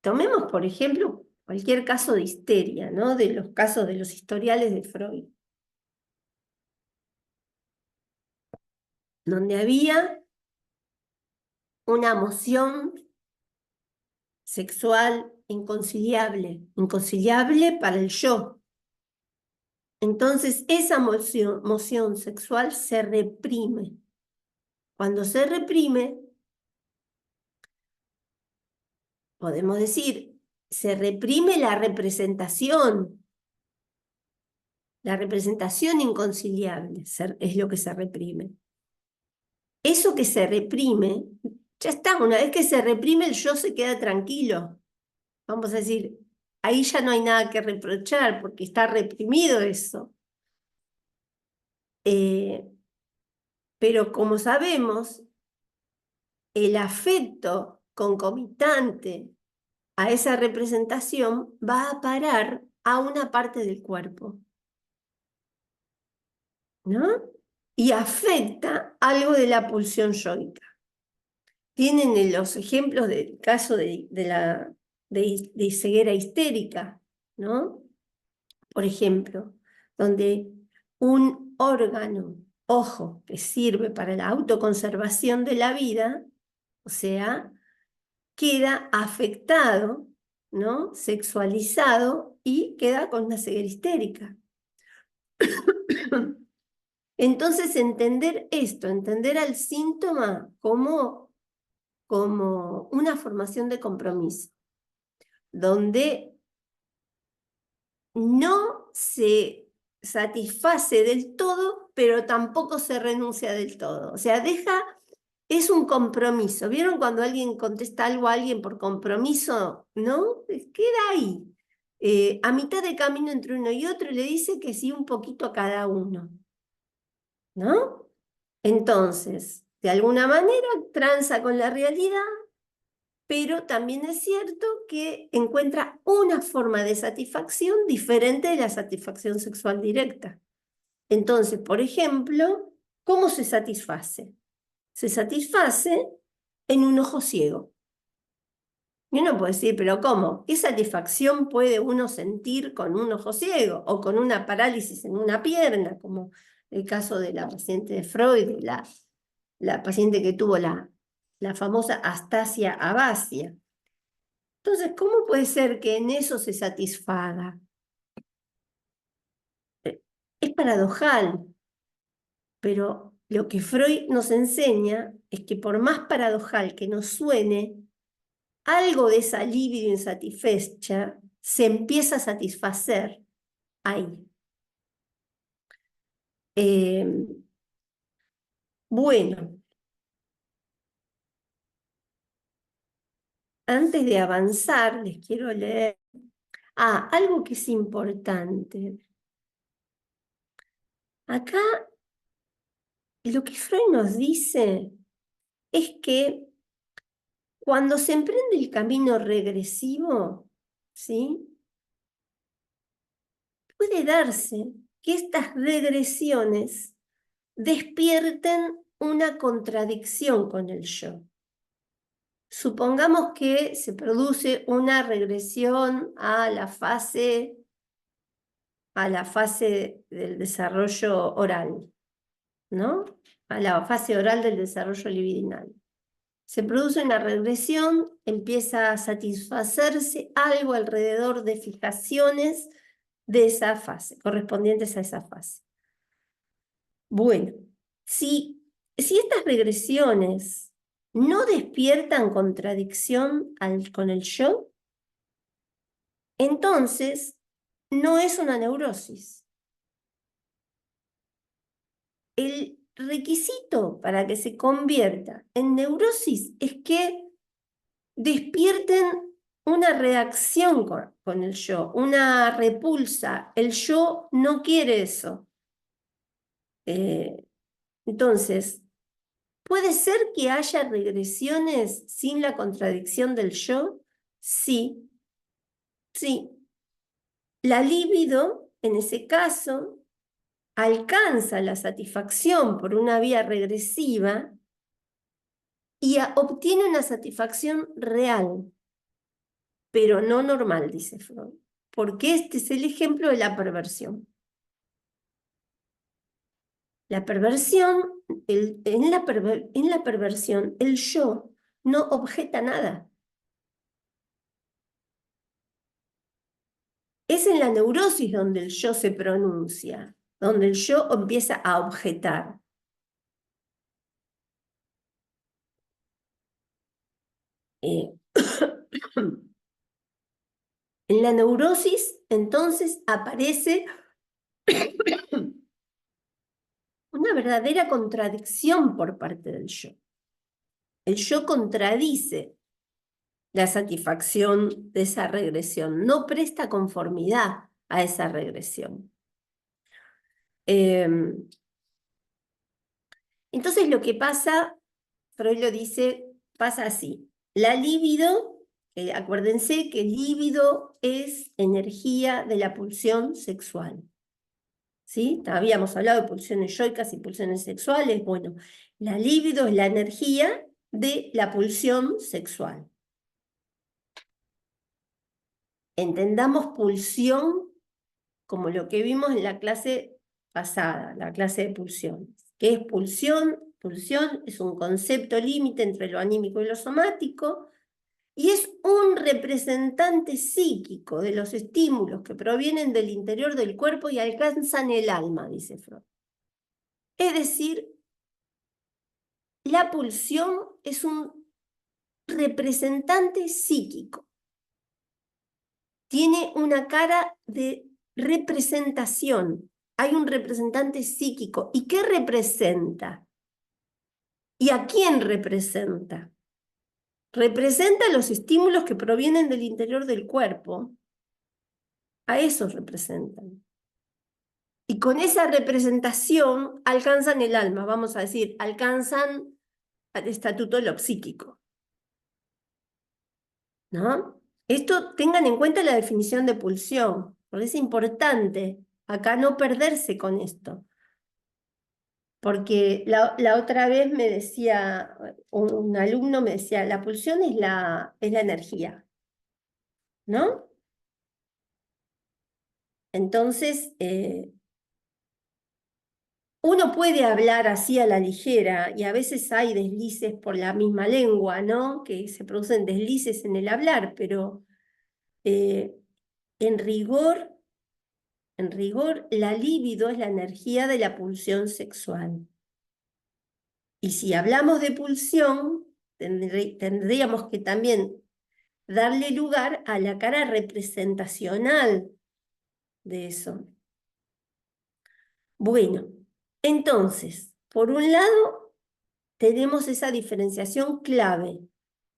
Tomemos, por ejemplo, cualquier caso de histeria, ¿no? De los casos de los historiales de Freud, donde había una emoción sexual inconciliable para el yo. Entonces, esa emoción sexual se reprime. Cuando se reprime, podemos decir, se reprime la representación inconciliable es lo que se reprime. Eso que se reprime, ya está, una vez que se reprime el yo se queda tranquilo. Vamos a decir, ahí ya no hay nada que reprochar porque está reprimido eso. Pero como sabemos, el afecto concomitante a esa representación va a parar a una parte del cuerpo, ¿no? Y afecta algo de la pulsión yoica. Tienen los ejemplos del caso de ceguera histérica, ¿no? Por ejemplo, donde un órgano, ojo, que sirve para la autoconservación de la vida, o sea, queda afectado, ¿no? Sexualizado y queda con una ceguera histérica. Entonces, entender esto, entender al síntoma como una formación de compromiso, donde no se satisface del todo, pero tampoco se renuncia del todo. O sea, es un compromiso. ¿Vieron cuando alguien contesta algo a alguien por compromiso? ¿No? Queda ahí, a mitad de camino entre uno y otro, y le dice que sí un poquito a cada uno, ¿no? Entonces, de alguna manera, tranza con la realidad, pero también es cierto que encuentra una forma de satisfacción diferente de la satisfacción sexual directa. Entonces, por ejemplo, ¿cómo se satisface? Se satisface en un ojo ciego. Y uno puede decir, pero ¿cómo? ¿Qué satisfacción puede uno sentir con un ojo ciego o con una parálisis en una pierna, como el caso de la paciente de Freud, la paciente que tuvo la famosa astasia abasia? Entonces, ¿cómo puede ser que en eso se satisfaga? Es paradojal, pero lo que Freud nos enseña es que por más paradojal que nos suene, algo de esa libido insatisfecha se empieza a satisfacer ahí. Eh, bueno, antes de avanzar, les quiero leer. Algo que es importante. Acá lo que Freud nos dice es que cuando se emprende el camino regresivo, ¿sí? Puede darse que estas regresiones despierten una contradicción con el yo. Supongamos que se produce una regresión a la fase del desarrollo oral, ¿no? A la fase oral del desarrollo libidinal. Se produce una regresión, empieza a satisfacerse algo alrededor de fijaciones de esa fase, correspondientes a esa fase. Bueno, si estas regresiones no despiertan contradicción con el yo, entonces no es una neurosis. El requisito para que se convierta en neurosis es que despierten una reacción con el yo, una repulsa. El yo no quiere eso. Entonces, ¿puede ser que haya regresiones sin la contradicción del yo? Sí, sí. La libido, en ese caso, alcanza la satisfacción por una vía regresiva y obtiene una satisfacción real, pero no normal, dice Freud, porque este es el ejemplo de la perversión. La perversión, en la perversión, el yo no objeta nada. Es en la neurosis donde el yo se pronuncia, donde el yo empieza a objetar. Eh, en la neurosis, entonces, aparece una verdadera contradicción por parte del yo. El yo contradice la satisfacción de esa regresión, no presta conformidad a esa regresión. Entonces lo que pasa, Freud lo dice, pasa así. La libido, acuérdense que libido es energía de la pulsión sexual. ¿Sí? Habíamos hablado de pulsiones yoicas y pulsiones sexuales. Bueno, la libido es la energía de la pulsión sexual. Entendamos pulsión como lo que vimos en la clase pasada, la clase de pulsiones. ¿Qué es pulsión? Pulsión es un concepto límite entre lo anímico y lo somático, y es un representante psíquico de los estímulos que provienen del interior del cuerpo y alcanzan el alma, dice Freud. Es decir, la pulsión es un representante psíquico. Tiene una cara de representación. Hay un representante psíquico. ¿Y qué representa? ¿Y a quién representa? Representa los estímulos que provienen del interior del cuerpo. A esos representan. Y con esa representación alcanzan el alma, vamos a decir, alcanzan al estatuto de lo psíquico. ¿No? Esto tengan en cuenta la definición de pulsión, porque es importante acá no perderse con esto. Porque la otra vez me decía, un alumno me decía, la pulsión es la energía, ¿no? Entonces, uno puede hablar así a la ligera y a veces hay deslices por la misma lengua, ¿no? Que se producen deslices en el hablar, pero eh, en rigor, la libido es la energía de la pulsión sexual. Y si hablamos de pulsión, tendríamos que también darle lugar a la cara representacional de eso. Bueno, entonces, por un lado, tenemos esa diferenciación clave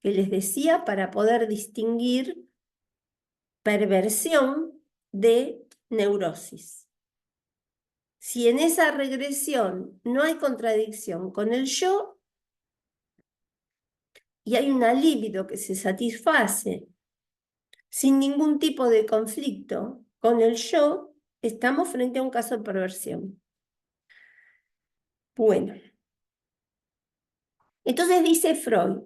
que les decía para poder distinguir perversión de neurosis. Si en esa regresión no hay contradicción con el yo y hay una libido que se satisface sin ningún tipo de conflicto con el yo, estamos frente a un caso de perversión. Bueno, entonces dice Freud,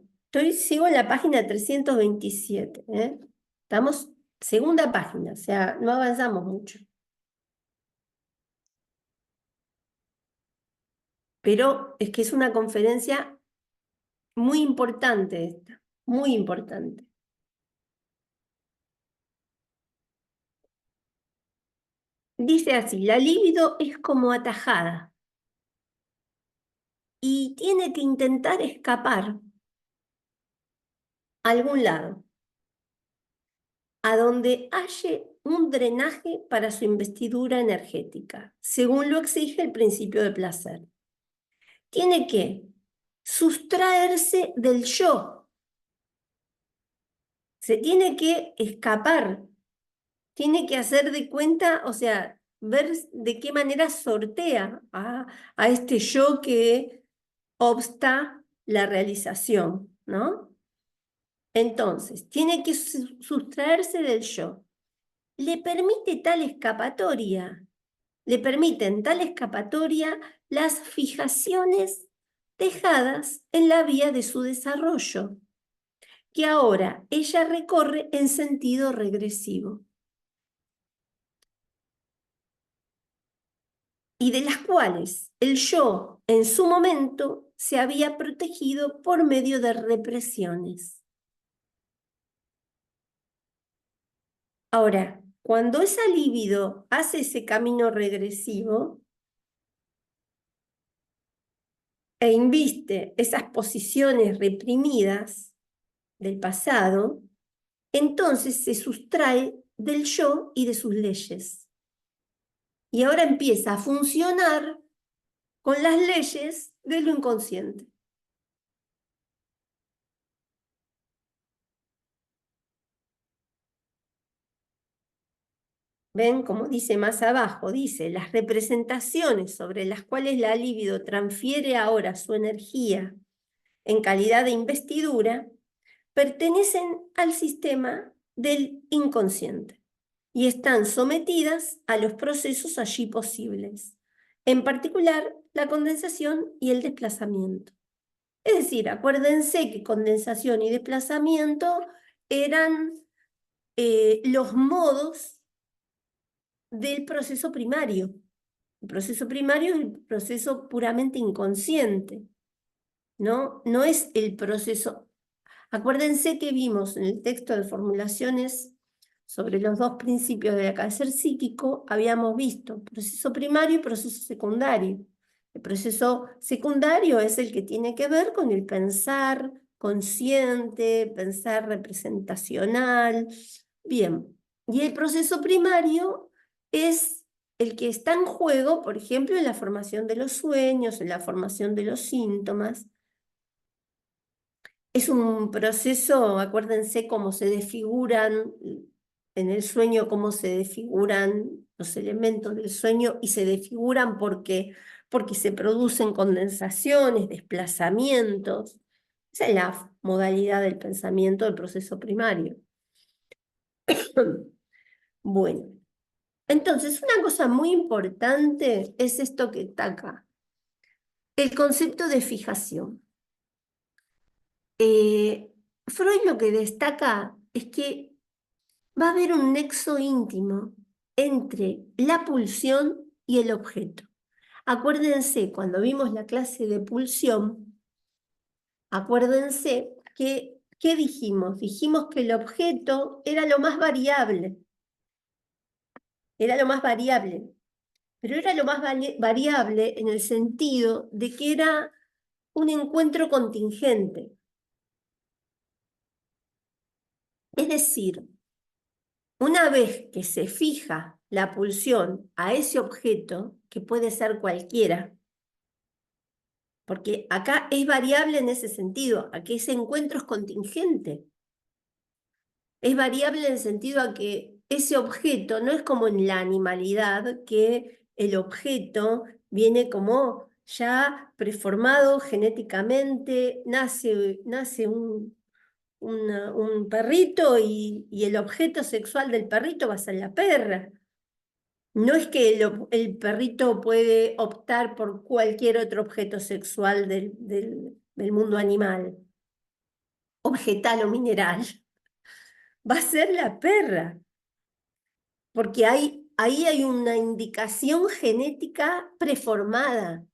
sigo en la página 327, ¿eh? Estamos segunda página, o sea, no avanzamos mucho. Pero es que es una conferencia muy importante esta, muy importante. Dice así, la libido es como atajada y tiene que intentar escapar a algún lado, a donde halle un drenaje para su investidura energética, según lo exige el principio de placer. Tiene que sustraerse del yo, Se tiene que escapar, tiene que hacer de cuenta, o sea, ver de qué manera sortea a este yo que obsta la realización, ¿no? Entonces, tiene que sustraerse del yo. Le permite tal escapatoria, le permiten tal escapatoria las fijaciones dejadas en la vía de su desarrollo, que ahora ella recorre en sentido regresivo, y de las cuales el yo en su momento se había protegido por medio de represiones. Ahora, cuando esa libido hace ese camino regresivo e inviste esas posiciones reprimidas del pasado, entonces se sustrae del yo y de sus leyes. Y ahora empieza a funcionar con las leyes de lo inconsciente. ¿Ven? Como dice más abajo, dice, las representaciones sobre las cuales la libido transfiere ahora su energía en calidad de investidura pertenecen al sistema del inconsciente y están sometidas a los procesos allí posibles, en particular la condensación y el desplazamiento. Es decir, acuérdense que condensación y desplazamiento eran los modos del proceso primario. El proceso primario es el proceso puramente inconsciente, ¿no? No es el proceso. Acuérdense que vimos en el texto de formulaciones sobre los dos principios del acaecer psíquico, habíamos visto proceso primario y proceso secundario. El proceso secundario es el que tiene que ver con el pensar consciente, pensar representacional. Bien, y el proceso primario es el que está en juego, por ejemplo, en la formación de los sueños, en la formación de los síntomas. Es un proceso, acuérdense cómo se desfiguran en el sueño, cómo se desfiguran los elementos del sueño y se desfiguran porque se producen condensaciones, desplazamientos. Esa es la modalidad del pensamiento del proceso primario. Bueno, entonces una cosa muy importante es esto que está acá, el concepto de fijación. Freud lo que destaca es que va a haber un nexo íntimo entre la pulsión y el objeto. Acuérdense, cuando vimos la clase de pulsión, acuérdense que, ¿qué dijimos? Dijimos que el objeto era lo más variable, era lo más variable, pero era lo más variable en el sentido de que era un encuentro contingente. Es decir, una vez que se fija la pulsión a ese objeto, que puede ser cualquiera, porque acá es variable en ese sentido, a que ese encuentro es contingente. Es variable en el sentido a que ese objeto no es como en la animalidad, que el objeto viene como ya preformado genéticamente, nace un perrito y el objeto sexual del perrito va a ser la perra. No es que el perrito puede optar por cualquier otro objeto sexual del mundo animal, vegetal o mineral. Va a ser la perra, porque ahí hay una indicación genética preformada.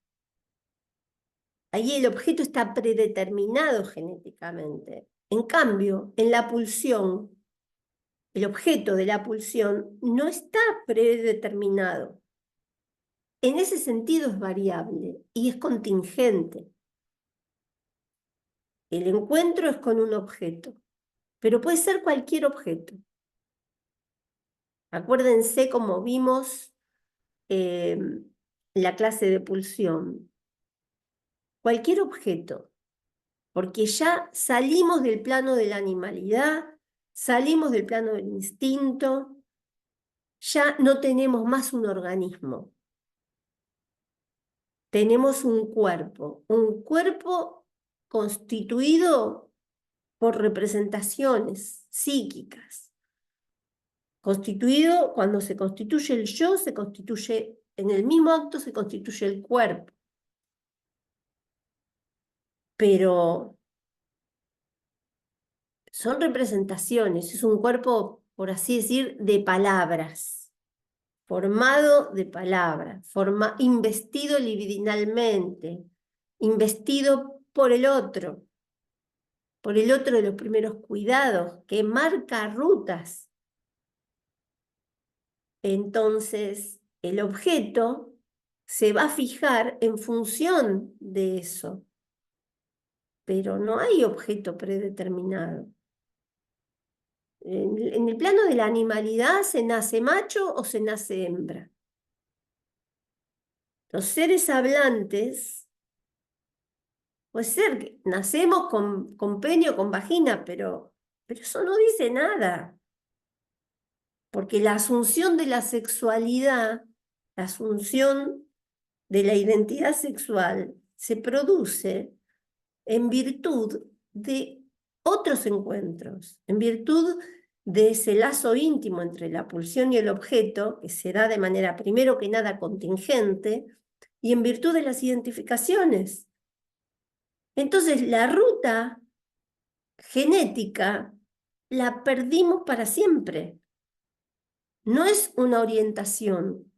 Ahí el objeto está predeterminado genéticamente. En cambio, en la pulsión, el objeto de la pulsión no está predeterminado. En ese sentido es variable y es contingente. El encuentro es con un objeto, pero puede ser cualquier objeto. Acuérdense como vimos la clase de pulsión. Cualquier objeto, porque ya salimos del plano de la animalidad, salimos del plano del instinto, ya no tenemos más un organismo, tenemos un cuerpo constituido por representaciones psíquicas. Constituido, cuando se constituye el yo, se constituye, en el mismo acto se constituye el cuerpo. Pero son representaciones, es un cuerpo, por así decir, de palabras, formado de palabras, investido libidinalmente, investido por el otro de los primeros cuidados, que marca rutas. Entonces, el objeto se va a fijar en función de eso, pero no hay objeto predeterminado. En el plano de la animalidad se nace macho o se nace hembra. Los seres hablantes, puede ser que nacemos con pene o con vagina, pero eso no dice nada, porque la asunción de la sexualidad, la asunción de la identidad sexual se produce en virtud de otros encuentros, en virtud de ese lazo íntimo entre la pulsión y el objeto, que se da de manera primero que nada contingente, y en virtud de las identificaciones. Entonces la ruta genética la perdimos para siempre. No es una orientación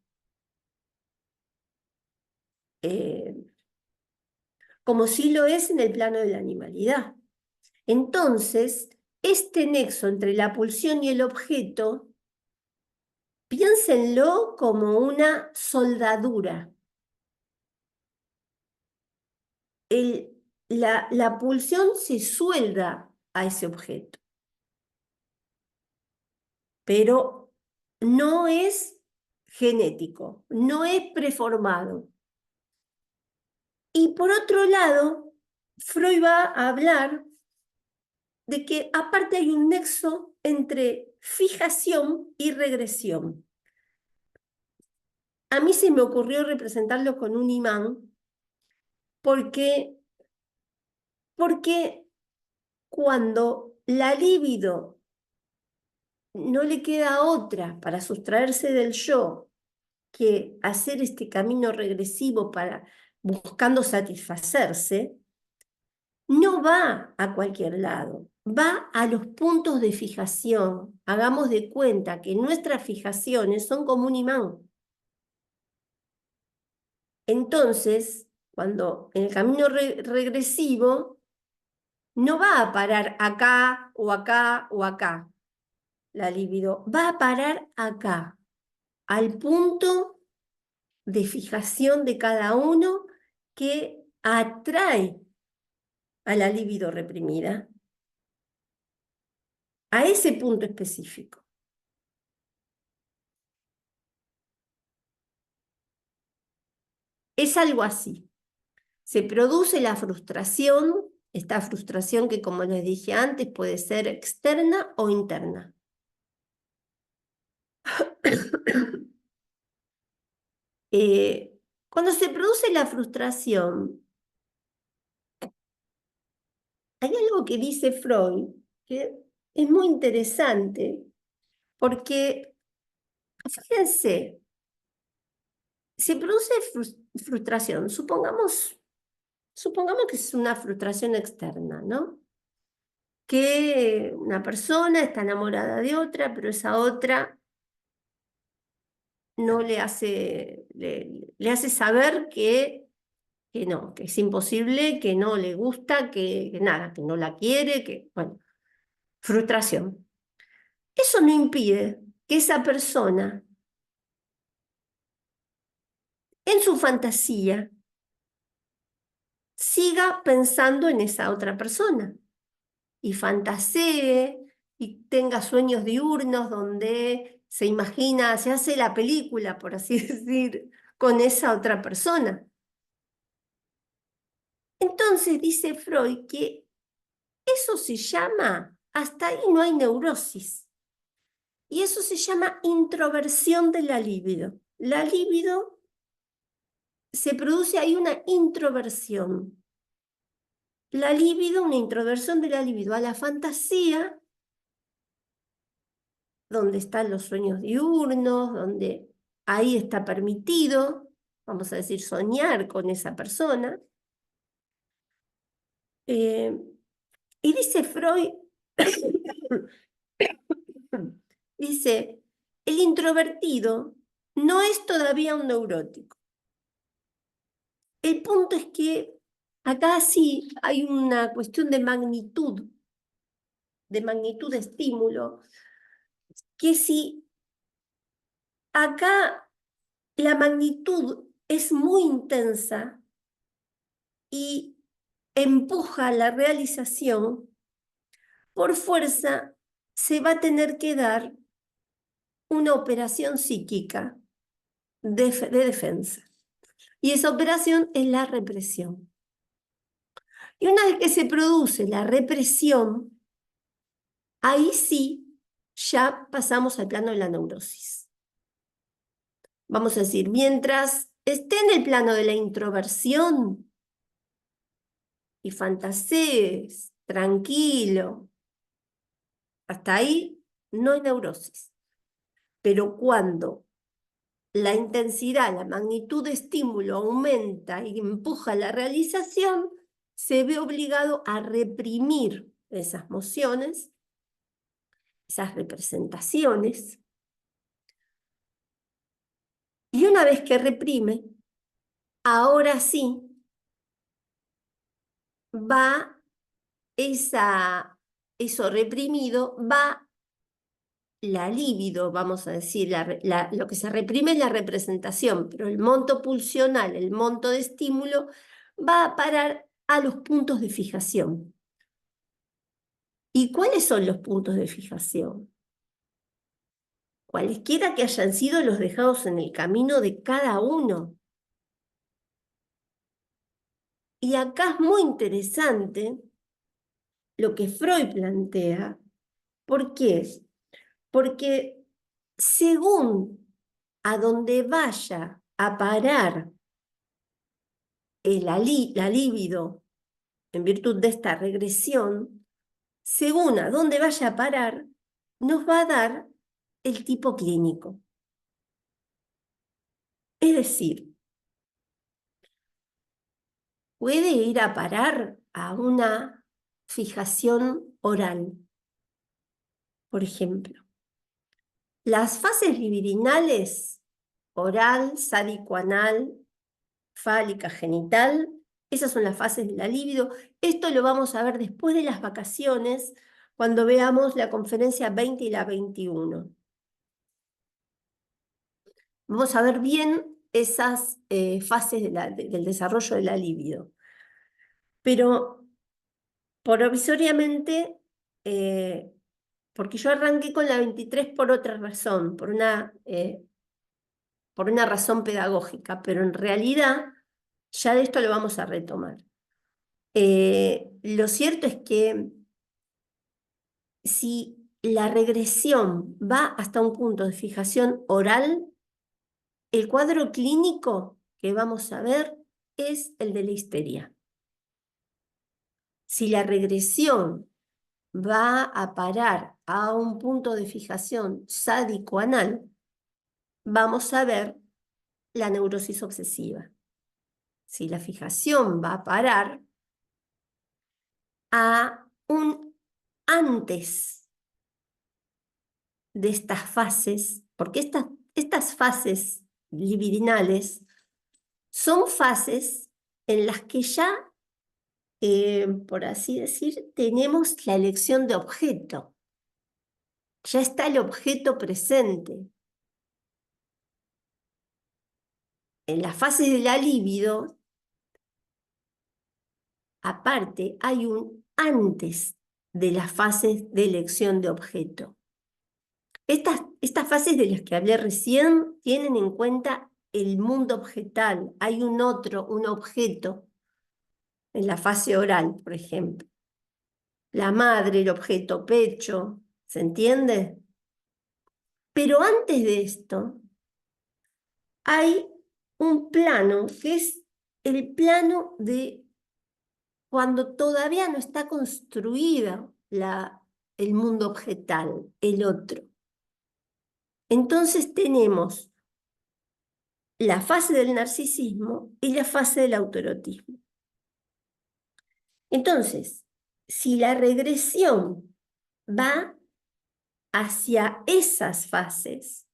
como sí lo es en el plano de la animalidad. Entonces, este nexo entre la pulsión y el objeto, piénsenlo como una soldadura. La pulsión se suelda a ese objeto, pero no es genético, no es preformado. Y por otro lado, Freud va a hablar de que aparte hay un nexo entre fijación y regresión. A mí se me ocurrió representarlo con un imán porque cuando la libido no le queda otra para sustraerse del yo que hacer este camino regresivo para buscando satisfacerse, no va a cualquier lado, va a los puntos de fijación. Hagamos de cuenta que nuestras fijaciones son como un imán. Entonces, cuando en el camino regresivo, no va a parar acá o acá o acá la libido, va a parar acá, al punto de fijación de cada uno que atrae a la libido reprimida, a ese punto específico. Es algo así. Se produce la frustración, esta frustración que, como les dije antes, puede ser externa o interna. Cuando se produce la frustración, hay algo que dice Freud que es muy interesante, porque, fíjense, se produce frustración, supongamos que es una frustración externa, ¿no? Que una persona está enamorada de otra, pero esa otra no le hace, le hace saber que no, que es imposible, que no le gusta, que nada, que no la quiere, que, bueno, frustración. Eso no impide que esa persona, en su fantasía, siga pensando en esa otra persona y fantasee y tenga sueños diurnos donde se imagina, se hace la película, por así decir, con esa otra persona. Entonces dice Freud que eso se llama hasta ahí no hay neurosis. Y eso se llama introversión de la libido. La libido se produce ahí una introversión. La libido, una introversión de la libido a la fantasía, donde están los sueños diurnos, donde ahí está permitido, vamos a decir, soñar con esa persona. Y dice Freud, dice, el introvertido no es todavía un neurótico. El punto es que acá sí hay una cuestión de magnitud de estímulo, que si acá la magnitud es muy intensa y empuja la realización, por fuerza se va a tener que dar una operación psíquica de defensa. Y esa operación es la represión. Y una vez que se produce la represión, ahí sí ya pasamos al plano de la neurosis. Vamos a decir, mientras esté en el plano de la introversión y fantasees, tranquilo, hasta ahí no hay neurosis. Pero cuando la intensidad, la magnitud de estímulo aumenta y empuja la realización, se ve obligado a reprimir esas emociones, esas representaciones. Y una vez que reprime, ahora sí va eso reprimido, va la libido, vamos a decir, lo que se reprime es la representación, pero el monto pulsional, el monto de estímulo, va a parar a los puntos de fijación. ¿Y cuáles son los puntos de fijación? Cualesquiera que hayan sido los dejados en el camino de cada uno. Y acá es muy interesante lo que Freud plantea. ¿Por qué? Porque según a donde vaya a parar la libido en virtud de esta regresión, según a dónde vaya a parar, nos va a dar el tipo clínico. Es decir, puede ir a parar a una fijación oral, por ejemplo. Las fases libidinales, oral, sádico-anal, fálica, genital, esas son las fases de la libido. Esto lo vamos a ver después de las vacaciones, cuando veamos la conferencia 20 y la 21. Vamos a ver bien esas fases del desarrollo de la libido. Pero provisoriamente, porque yo arranqué con la 23 por otra razón, por una razón pedagógica, pero en realidad ya de esto lo vamos a retomar. Lo cierto es que si la regresión va hasta un punto de fijación oral, el cuadro clínico que vamos a ver es el de la histeria. Si la regresión va a parar a un punto de fijación sádico-anal, vamos a ver la neurosis obsesiva. Si la fijación va a parar a un antes de estas fases, porque estas fases libidinales son fases en las que ya, por así decir, tenemos la elección de objeto. Ya está el objeto presente. En la fase de la libido, aparte, hay un antes de las fases de elección de objeto. Estas fases de las que hablé recién tienen en cuenta el mundo objetal. Hay un objeto, en la fase oral, por ejemplo. la madre, el objeto pecho, ¿se entiende? Pero antes de esto, hay un plano que es el plano de cuando todavía no está construida el mundo objetal, el otro. Entonces tenemos la fase del narcisismo y la fase del autoerotismo. Entonces, si la regresión va hacia esas fases,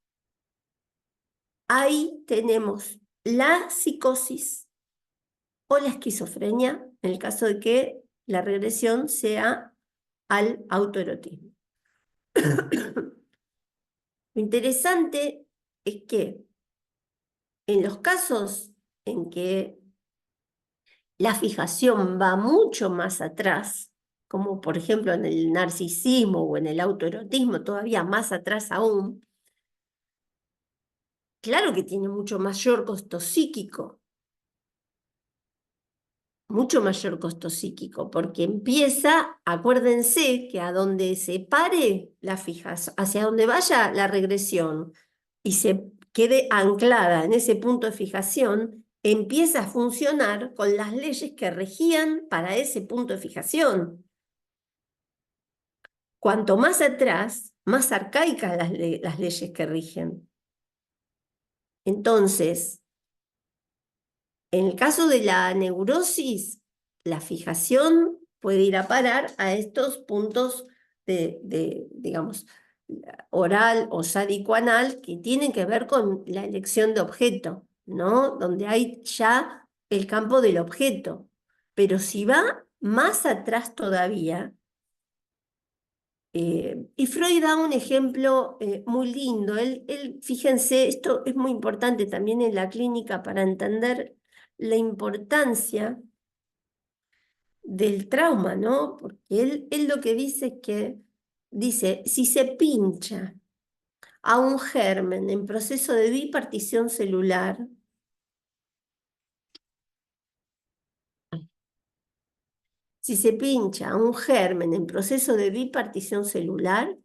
ahí tenemos la psicosis o la esquizofrenia, en el caso de que la regresión sea al autoerotismo. Lo interesante es que en los casos en que la fijación va mucho más atrás, como por ejemplo en el narcisismo o en el autoerotismo, todavía más atrás aún, claro que tiene mucho mayor costo psíquico, porque empieza, acuérdense que a donde se pare la fijación, hacia donde vaya la regresión y se quede anclada en ese punto de fijación, empieza a funcionar con las leyes que regían para ese punto de fijación. Cuanto más atrás, más arcaicas las leyes que rigen. Entonces, en el caso de la neurosis, la fijación puede ir a parar a estos puntos digamos, oral o sádico-anal que tienen que ver con la elección de objeto, ¿no? Donde hay ya el campo del objeto. Pero si va más atrás todavía, y Freud da un ejemplo muy lindo. Fíjense, esto es muy importante también en la clínica para entender la importancia del trauma, ¿no? Porque él lo que dice es que, dice, si se pincha a un germen en proceso de bipartición celular, si se pincha a un germen en proceso de bipartición celular,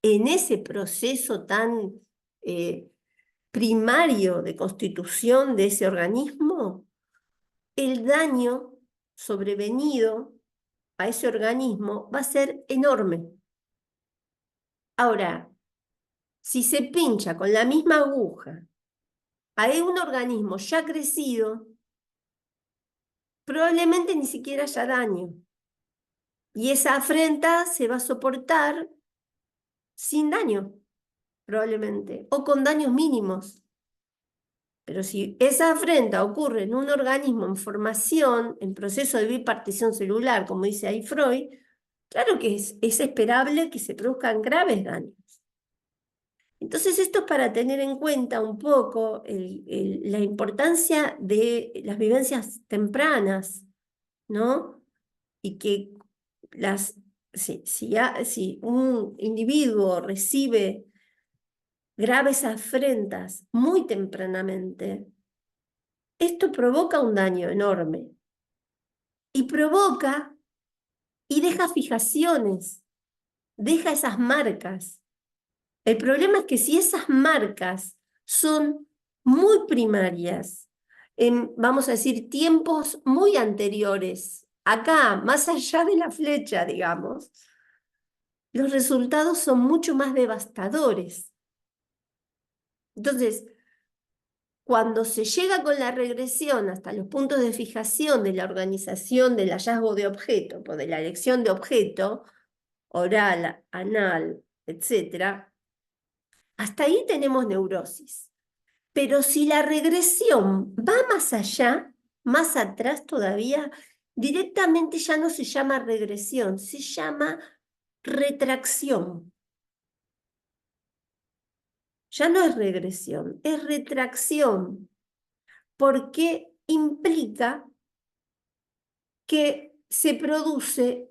en ese proceso tan primario de constitución de ese organismo, el daño sobrevenido a ese organismo va a ser enorme. Ahora, si se pincha con la misma aguja a un organismo ya crecido, probablemente ni siquiera haya daño. Y esa afrenta se va a soportar sin daño, probablemente, o con daños mínimos. Pero si esa afrenta ocurre en un organismo en formación, en proceso de bipartición celular, como dice ahí Freud, claro que es esperable que se produzcan graves daños. Entonces, esto es para tener en cuenta un poco la importancia de las vivencias tempranas, ¿no? Y que si un individuo recibe graves afrentas muy tempranamente, esto provoca un daño enorme y provoca y deja fijaciones, deja esas marcas. El problema es que si esas marcas son muy primarias, vamos a decir, tiempos muy anteriores, acá, más allá de la flecha, digamos, los resultados son mucho más devastadores. Entonces, cuando se llega con la regresión hasta los puntos de fijación de la organización del hallazgo de objeto, o de la elección de objeto, oral, anal, etc., hasta ahí tenemos neurosis. Pero si la regresión va más allá, más atrás todavía, directamente ya no se llama regresión, se llama retracción. Ya no es regresión, es retracción, porque implica que se produce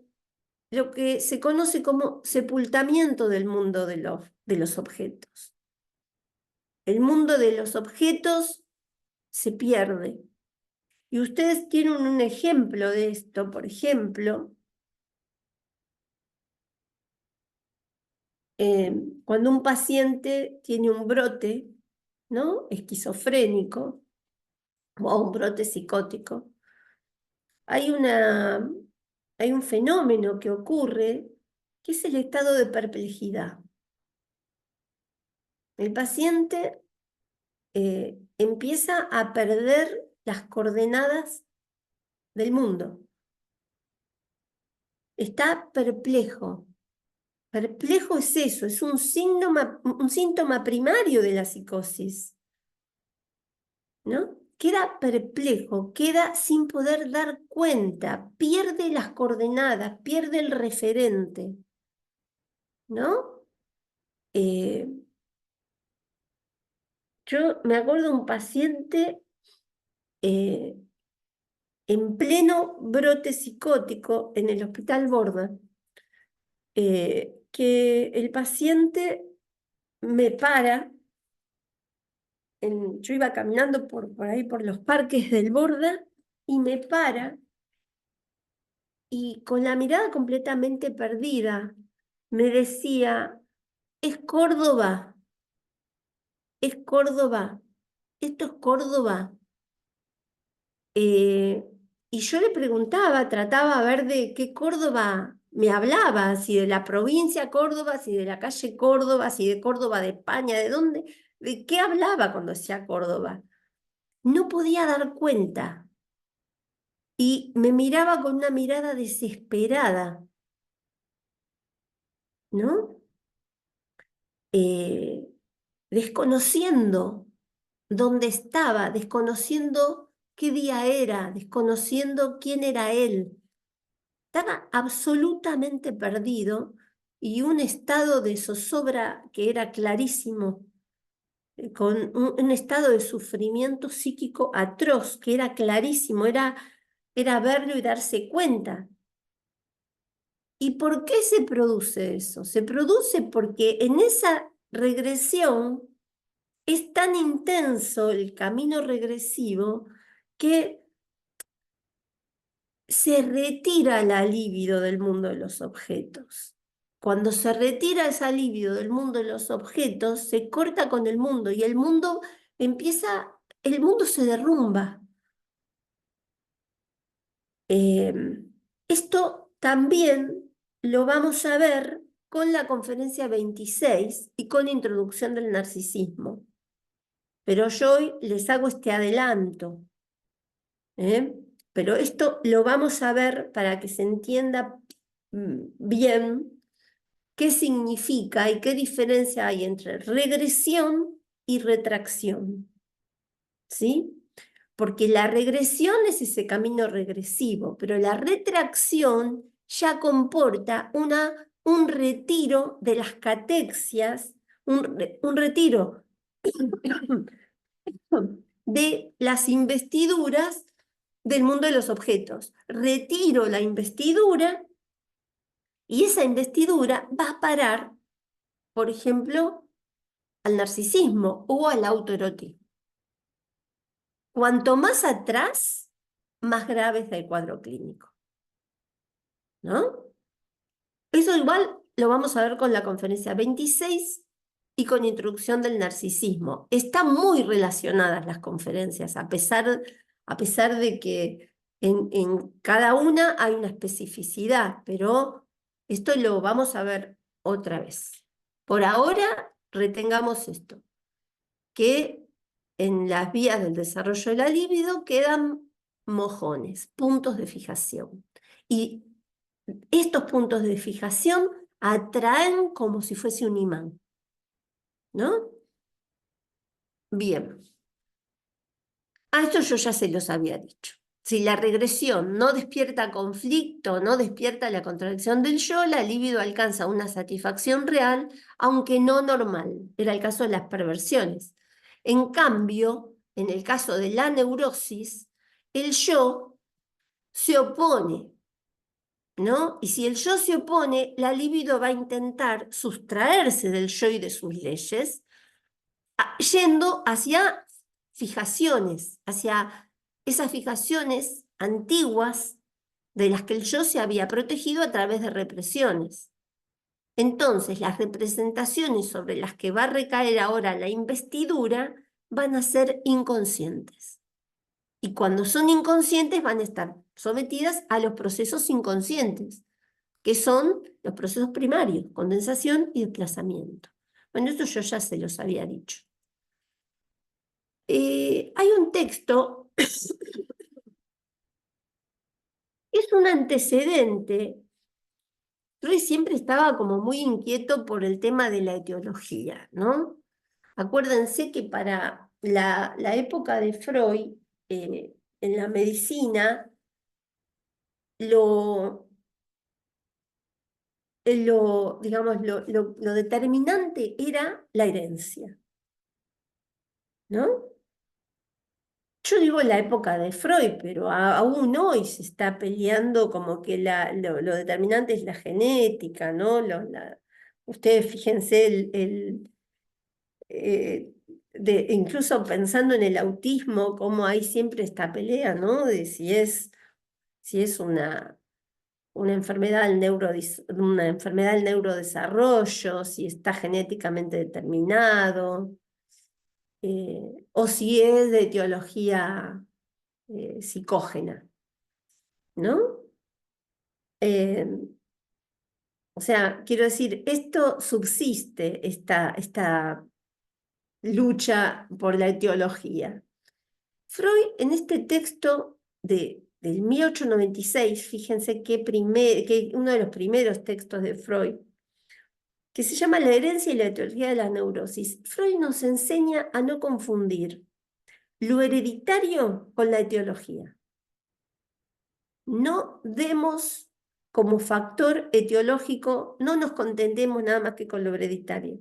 lo que se conoce como sepultamiento del mundo de los objetos. El mundo de los objetos se pierde. Y ustedes tienen un ejemplo de esto, por ejemplo, Cuando un paciente tiene un brote, ¿no? Esquizofrénico o un brote psicótico, hay hay un fenómeno que ocurre que es el estado de perplejidad. El paciente empieza a perder las coordenadas del mundo. Está perplejo. Perplejo es eso, es un síntoma primario de la psicosis, ¿no? Queda perplejo, queda sin poder dar cuenta, pierde las coordenadas, pierde el referente, ¿no? Eh, yo me acuerdo de un paciente eh, en pleno brote psicótico en el Hospital Borda, que el paciente me para, yo iba caminando por ahí por los parques del Borda, y me para, y con la mirada completamente perdida, me decía, es Córdoba, es Córdoba, esto es Córdoba. Y yo le preguntaba, trataba a ver de qué Córdoba me hablaba, si de la provincia Córdoba, si de la calle Córdoba, si de Córdoba de España, de dónde, de qué hablaba cuando decía Córdoba. No podía dar cuenta y me miraba con una mirada desesperada, ¿no? Eh, Desconociendo dónde estaba, desconociendo qué día era, desconociendo quién era él. Estaba absolutamente perdido y un estado de zozobra que era clarísimo, con un estado de sufrimiento psíquico atroz, que era clarísimo, era verlo y darse cuenta. ¿Y por qué se produce eso? Se produce porque en esa regresión es tan intenso el camino regresivo que se retira la libido del mundo de los objetos. Cuando se retira esa libido del mundo de los objetos, se corta con el mundo y el mundo se derrumba. Esto también lo vamos a ver con la conferencia 26 y con la introducción del narcisismo. Pero yo hoy les hago este adelanto, ¿eh? Pero esto lo vamos a ver para que se entienda bien qué significa y qué diferencia hay entre regresión y retracción, ¿sí? Porque la regresión es ese camino regresivo, pero la retracción ya comporta un retiro de las catexias, un retiro de las investiduras del mundo de los objetos. Retiro la investidura y esa investidura va a parar, por ejemplo, al narcisismo o al autoerotismo. Cuanto más atrás, más grave es el cuadro clínico, ¿no? Eso igual lo vamos a ver con la conferencia 26 y con introducción del narcisismo. Están muy relacionadas las conferencias, a pesar de que en cada una hay una especificidad, pero esto lo vamos a ver otra vez. Por ahora, retengamos esto, que en las vías del desarrollo de la libido quedan mojones, puntos de fijación. Y estos puntos de fijación atraen como si fuese un imán, ¿no? Bien. Esto yo ya se los había dicho. Si la regresión no despierta conflicto, no despierta la contradicción del yo, la libido alcanza una satisfacción real, aunque no normal. Era el caso de las perversiones. En cambio, en el caso de la neurosis, el yo se opone, ¿no? Y si el yo se opone, la libido va a intentar sustraerse del yo y de sus leyes, yendo hacia fijaciones, hacia esas fijaciones antiguas de las que el yo se había protegido a través de represiones. Entonces, las representaciones sobre las que va a recaer ahora la investidura van a ser inconscientes. Y cuando son inconscientes van a estar sometidas a los procesos inconscientes, que son los procesos primarios, condensación y desplazamiento. Bueno, esto yo ya se los había dicho. Hay un texto, es un antecedente. Freud siempre estaba como muy inquieto por el tema de la etiología, ¿no? Acuérdense que para la época de Freud, en la medicina, lo, digamos, lo determinante era la herencia, ¿no? Yo digo en la época de Freud, pero aún hoy se está peleando como que lo determinante es la genética, ¿no? Ustedes fíjense eh, incluso pensando en el autismo, cómo hay siempre esta pelea, ¿no? De si es una enfermedad una enfermedad del neurodesarrollo, si está genéticamente determinado, o si es de etiología psicógena, ¿no? Eh, o sea, quiero decir, esto subsiste, esta lucha por la etiología. Freud, en este texto del 1896, fíjense que uno de los primeros textos de Freud, que se llama La herencia y la etiología de la neurosis, Freud nos enseña a no confundir lo hereditario con la etiología. No demos como factor etiológico, no nos contentemos nada más que con lo hereditario.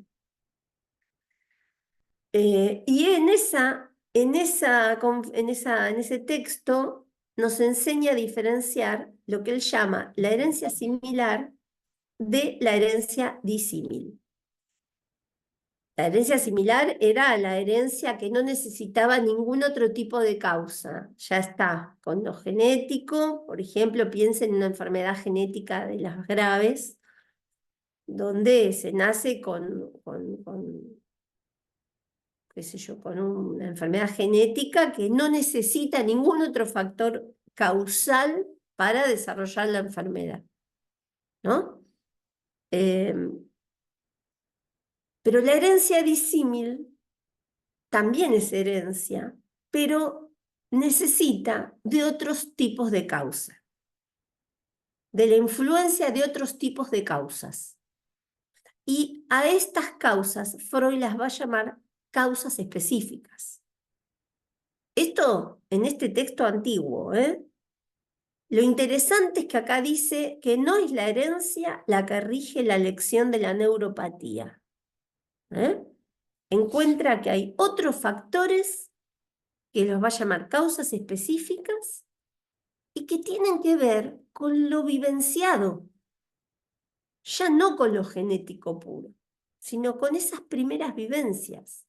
Y en ese texto nos enseña a diferenciar lo que él llama la herencia similar de la herencia disímil. La herencia similar era la herencia que no necesitaba ningún otro tipo de causa. Ya está, con lo genético, por ejemplo, piensen en una enfermedad genética de las graves, donde se nace qué sé yo, con una enfermedad genética que no necesita ningún otro factor causal para desarrollar la enfermedad, ¿no? Eh, pero la herencia disímil también es herencia, pero necesita de otros tipos de causa, de la influencia de otros tipos de causas. Y a estas causas Freud las va a llamar causas específicas. Esto en este texto antiguo, ¿eh? Lo interesante es que acá dice que no es la herencia la que rige la elección de la neuropatía, ¿eh? Encuentra que hay otros factores que los va a llamar causas específicas y que tienen que ver con lo vivenciado, ya no con lo genético puro, sino con esas primeras vivencias.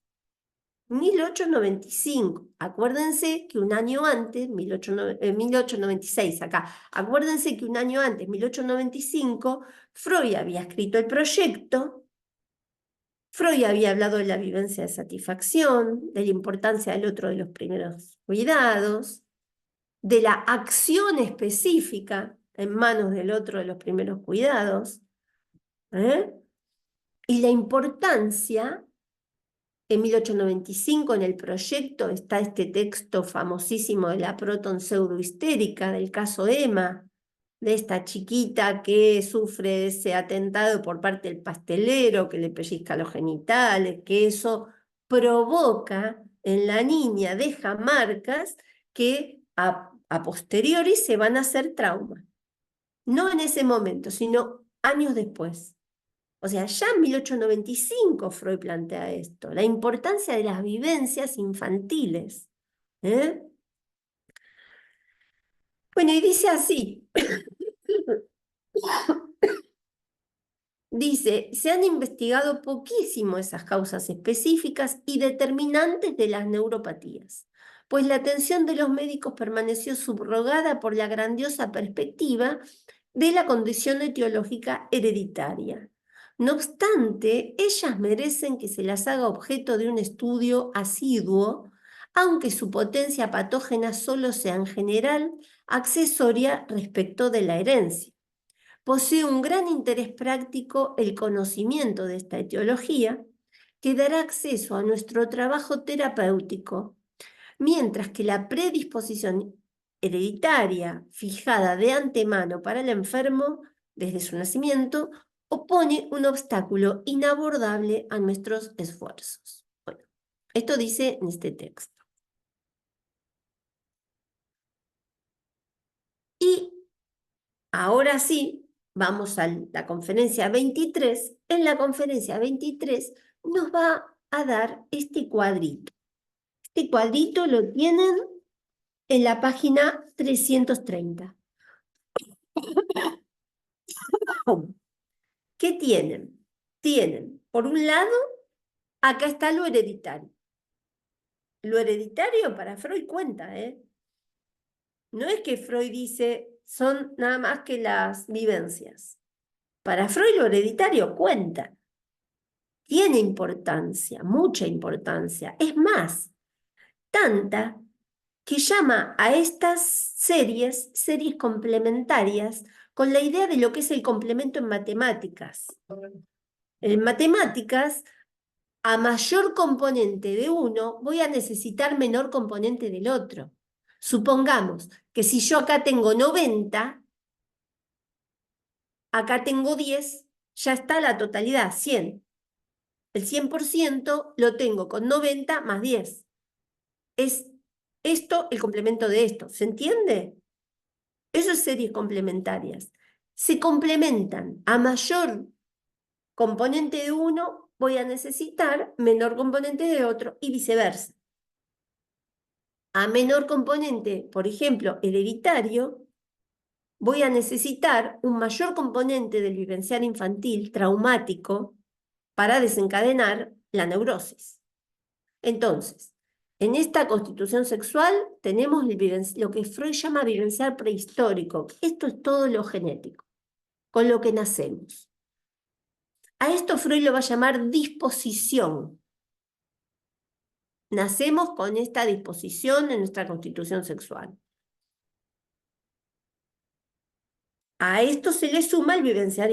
1895, acuérdense que un año antes, 1896 acá, acuérdense que un año antes, 1895, Freud había escrito el proyecto, Freud había hablado de la vivencia de satisfacción, de la importancia del otro de los primeros cuidados, de la acción específica en manos del otro de los primeros cuidados, ¿eh? Y la importancia. En 1895, en el proyecto, está este texto famosísimo de la proton pseudohistérica, del caso Emma, de esta chiquita que sufre ese atentado por parte del pastelero, que le pellizca los genitales, que eso provoca en la niña, deja marcas que a posteriori se van a hacer traumas. No en ese momento, sino años después. O sea, ya en 1895 Freud plantea esto, la importancia de las vivencias infantiles. ¿Eh? Bueno, y dice así, dice, se han investigado poquísimo esas causas específicas y determinantes de las neuropatías, pues la atención de los médicos permaneció subrogada por la grandiosa perspectiva de la condición etiológica hereditaria. No obstante, ellas merecen que se las haga objeto de un estudio asiduo, aunque su potencia patógena solo sea en general accesoria respecto de la herencia. Posee un gran interés práctico el conocimiento de esta etiología, que dará acceso a nuestro trabajo terapéutico, mientras que la predisposición hereditaria fijada de antemano para el enfermo desde su nacimiento opone un obstáculo inabordable a nuestros esfuerzos. Bueno, esto dice en este texto. Y ahora sí, vamos a la conferencia 23. En la conferencia 23 nos va a dar este cuadrito. Este cuadrito lo tienen en la página 330. ¿Qué tienen? Tienen, por un lado, acá está lo hereditario. Lo hereditario para Freud cuenta, ¿eh? No es que Freud dice, son nada más que las vivencias. Para Freud lo hereditario cuenta. Tiene importancia, mucha importancia. Es más, tanta que llama a estas series complementarias con la idea de lo que es el complemento en matemáticas. En matemáticas, a mayor componente de uno, voy a necesitar menor componente del otro. Supongamos que si yo acá tengo 90, acá tengo 10, ya está la totalidad, 100. El 100% lo tengo con 90 más 10. Es esto el complemento de esto. ¿Se entiende? Eso es series complementarias. Se complementan. A mayor componente de uno, voy a necesitar menor componente de otro y viceversa. A menor componente, por ejemplo, hereditario, voy a necesitar un mayor componente del vivencial infantil traumático para desencadenar la neurosis. Entonces, en esta constitución sexual tenemos lo que Freud llama vivencial prehistórico. Esto es todo lo genético, con lo que nacemos. A esto Freud lo va a llamar disposición. Nacemos con esta disposición en nuestra constitución sexual. A esto se le suma el vivencial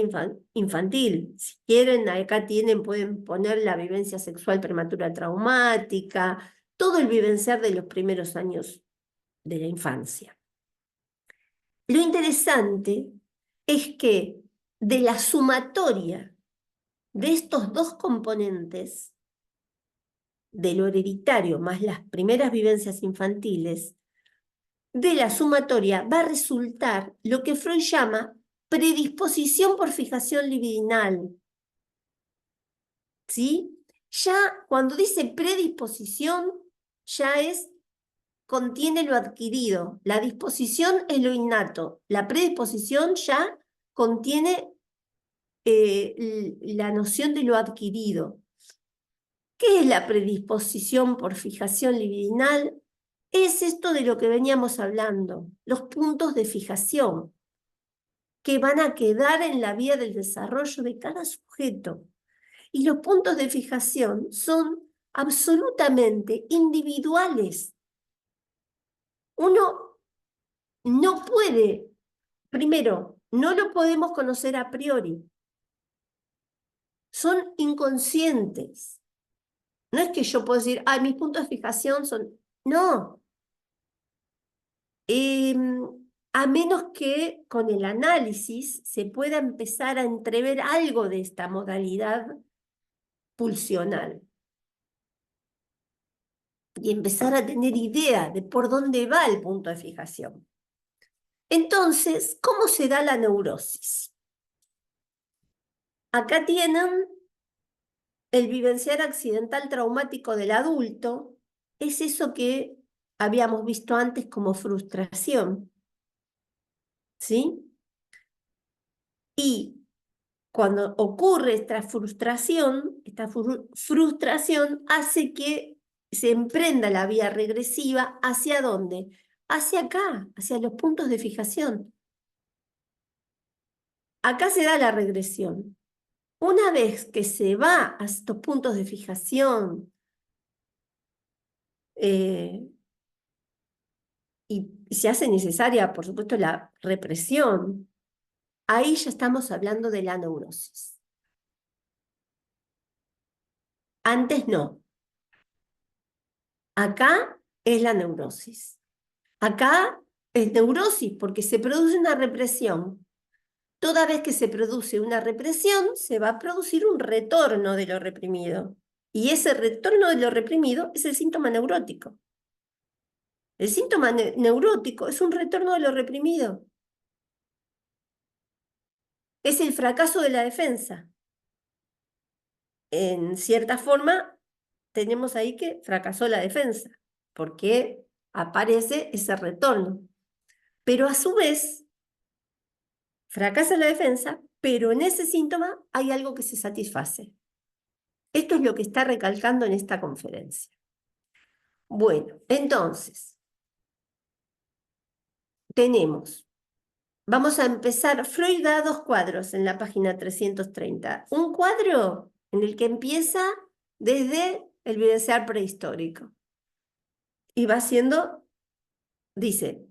infantil. Si quieren, acá pueden poner la vivencia sexual prematura traumática, todo el vivenciar de los primeros años de la infancia. Lo interesante es que de la sumatoria de estos dos componentes, de lo hereditario más las primeras vivencias infantiles, de la sumatoria va a resultar lo que Freud llama predisposición por fijación libidinal. ¿Sí? Ya cuando dice predisposición, ya contiene lo adquirido. La disposición es lo innato. La predisposición ya contiene la noción de lo adquirido. ¿Qué es la predisposición por fijación libidinal? Es esto de lo que veníamos hablando, los puntos de fijación que van a quedar en la vía del desarrollo de cada sujeto. Y los puntos de fijación son absolutamente individuales. Uno no puede, primero, no lo podemos conocer a priori. Son inconscientes. No es que yo puedo decir, mis puntos de fijación son... No. A menos que con el análisis se pueda empezar a entrever algo de esta modalidad pulsional y empezar a tener idea de por dónde va el punto de fijación. Entonces, ¿cómo se da la neurosis? Acá tienen el vivenciar accidental traumático del adulto, es eso que habíamos visto antes como frustración, ¿sí? Y cuando ocurre esta frustración hace que se emprenda la vía regresiva. ¿Hacia dónde? Hacia acá, hacia los puntos de fijación. Acá se da la regresión. Una vez que se va a estos puntos de fijación y se hace necesaria, por supuesto, la represión, ahí ya estamos hablando de la neurosis. Antes no. Acá es la neurosis. Acá es neurosis porque se produce una represión. Toda vez que se produce una represión, se va a producir un retorno de lo reprimido. Y ese retorno de lo reprimido es el síntoma neurótico. El síntoma neurótico es un retorno de lo reprimido. Es el fracaso de la defensa. En cierta forma, tenemos ahí que fracasó la defensa, porque aparece ese retorno. Pero a su vez, fracasa la defensa, pero en ese síntoma hay algo que se satisface. Esto es lo que está recalcando en esta conferencia. Bueno, entonces, vamos a empezar, Freud da dos cuadros en la página 330. Un cuadro en el que empieza desde el vivencial prehistórico. Y va haciendo, dice,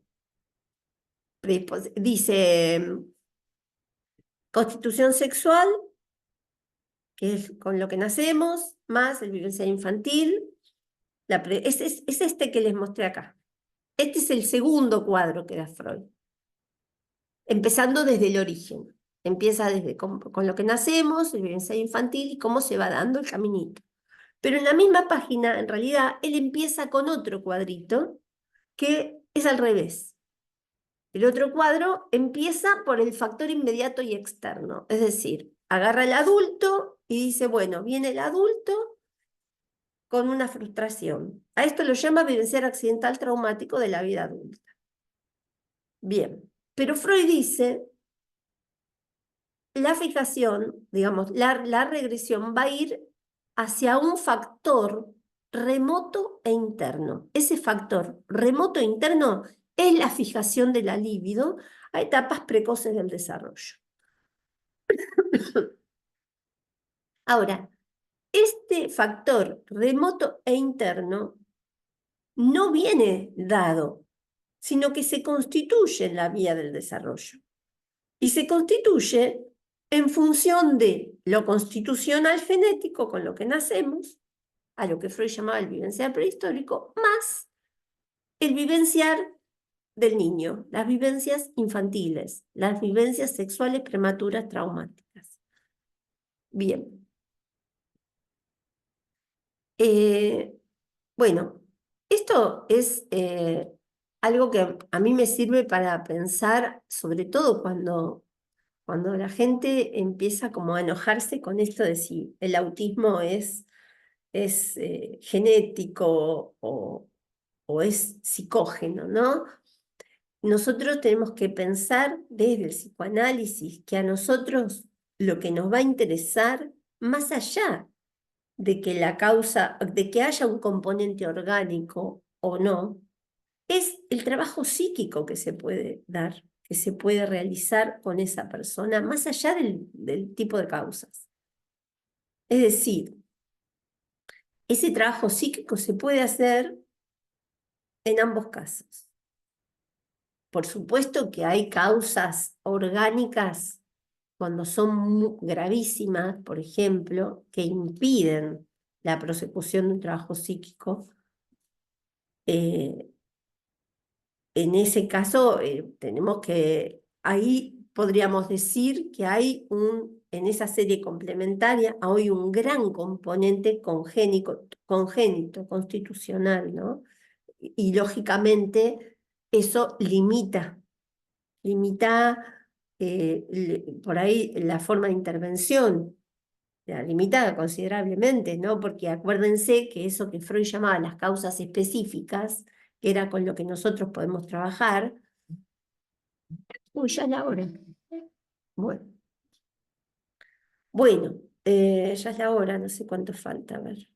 constitución sexual, que es con lo que nacemos, más el vivencial infantil. Es este que les mostré acá. Este es el segundo cuadro que da Freud, empezando desde el origen. Empieza desde con lo que nacemos, el vivencial infantil y cómo se va dando el caminito. Pero en la misma página, en realidad, él empieza con otro cuadrito que es al revés. El otro cuadro empieza por el factor inmediato y externo, es decir, agarra al adulto y dice, bueno, viene el adulto con una frustración. A esto lo llama vivenciar accidental traumático de la vida adulta. Bien, pero Freud dice, la fijación, digamos, la regresión va a ir hacia un factor remoto e interno. Ese factor remoto e interno es la fijación de la libido a etapas precoces del desarrollo. Ahora, este factor remoto e interno no viene dado, sino que se constituye en la vía del desarrollo. Y se constituye en función de lo constitucional genético con lo que nacemos, a lo que Freud llamaba el vivenciar prehistórico, más el vivenciar del niño, las vivencias infantiles, las vivencias sexuales prematuras traumáticas. Bien. Bueno, esto es algo que a mí me sirve para pensar, sobre todo cuando la gente empieza como a enojarse con esto de si el autismo es genético o es psicógeno, ¿no? Nosotros tenemos que pensar desde el psicoanálisis que a nosotros lo que nos va a interesar, más allá de que la causa, de que haya un componente orgánico o no, es el trabajo psíquico que se puede dar, que se puede realizar con esa persona, más allá del tipo de causas. Es decir, ese trabajo psíquico se puede hacer en ambos casos. Por supuesto que hay causas orgánicas cuando son gravísimas, por ejemplo, que impiden la prosecución de un trabajo psíquico. En ese caso, tenemos que, ahí podríamos decir que hay en esa serie complementaria, hay un gran componente congénito, constitucional, ¿no? Y lógicamente eso limita por ahí la forma de intervención, la limita considerablemente, ¿no? Porque acuérdense que eso que Freud llamaba las causas específicas, que era con lo que nosotros podemos trabajar. Uy, ya es la hora. Bueno, bueno, ya es la hora, no sé cuánto falta, a ver.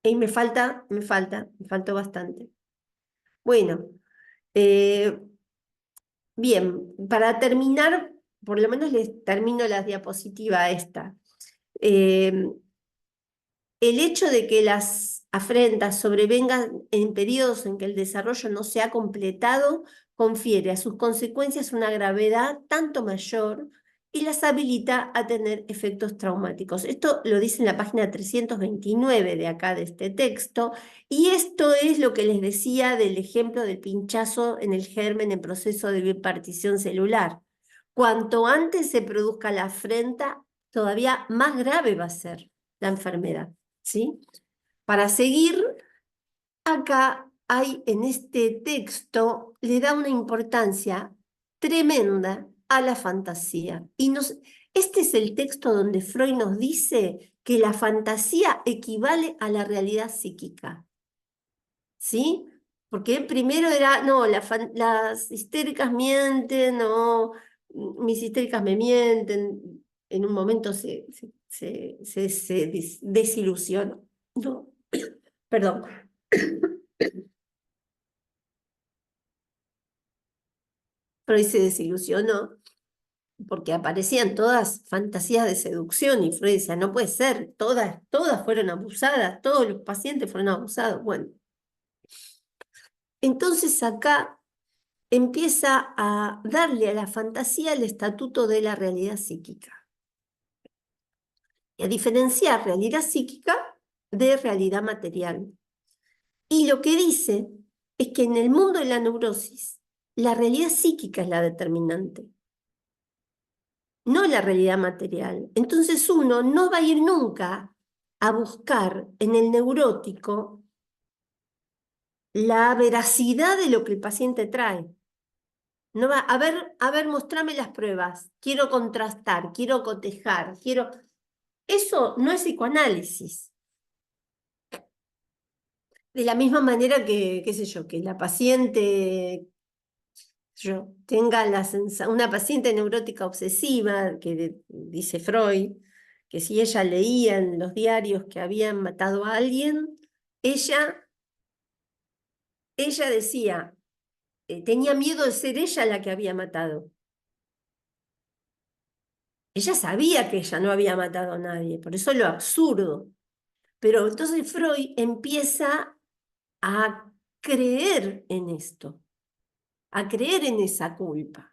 Y me faltó bastante. Bueno, bien, para terminar, por lo menos les termino la diapositiva esta. Eh, el hecho de que las afrentas sobrevengan en periodos en que el desarrollo no se ha completado confiere a sus consecuencias una gravedad tanto mayor y las habilita a tener efectos traumáticos. Esto lo dice en la página 329 de acá de este texto, y esto es lo que les decía del ejemplo del pinchazo en el germen en proceso de bipartición celular. Cuanto antes se produzca la afrenta, todavía más grave va a ser la enfermedad. ¿Sí? Para seguir, acá hay en este texto, le da una importancia tremenda a la fantasía. Este es el texto donde Freud nos dice que la fantasía equivale a la realidad psíquica. ¿Sí? Porque primero era, no, las histéricas mienten, no, mis histéricas me mienten, en un momento se desilusionó. No, perdón. Freud se desilusionó porque aparecían todas fantasías de seducción y Freud decía, no puede ser, todas fueron abusadas, todos los pacientes fueron abusados. Bueno, entonces acá empieza a darle a la fantasía el estatuto de la realidad psíquica y a diferenciar realidad psíquica de realidad material. Y lo que dice es que en el mundo de la neurosis, la realidad psíquica es la determinante, no la realidad material. Entonces uno no va a ir nunca a buscar en el neurótico la veracidad de lo que el paciente trae. No va, a ver, mostrame las pruebas, quiero contrastar, quiero cotejar, quiero... Eso no es psicoanálisis. De la misma manera que, qué sé yo, que la paciente tenga una paciente neurótica obsesiva, que dice Freud, que si ella leía en los diarios que habían matado a alguien, ella decía, tenía miedo de ser ella la que había matado. Ella sabía que ella no había matado a nadie, por eso lo absurdo. Pero entonces Freud empieza a creer en esto, a creer en esa culpa.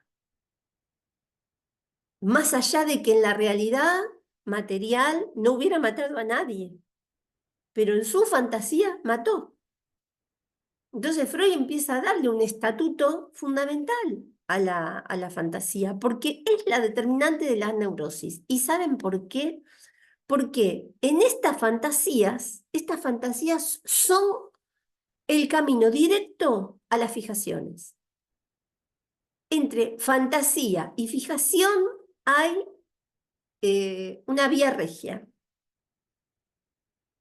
Más allá de que en la realidad material no hubiera matado a nadie, pero en su fantasía mató. Entonces Freud empieza a darle un estatuto fundamental a la fantasía, porque es la determinante de las neurosis. ¿Y saben por qué? Porque en estas fantasías son el camino directo a las fijaciones. Entre fantasía y fijación hay una vía regia.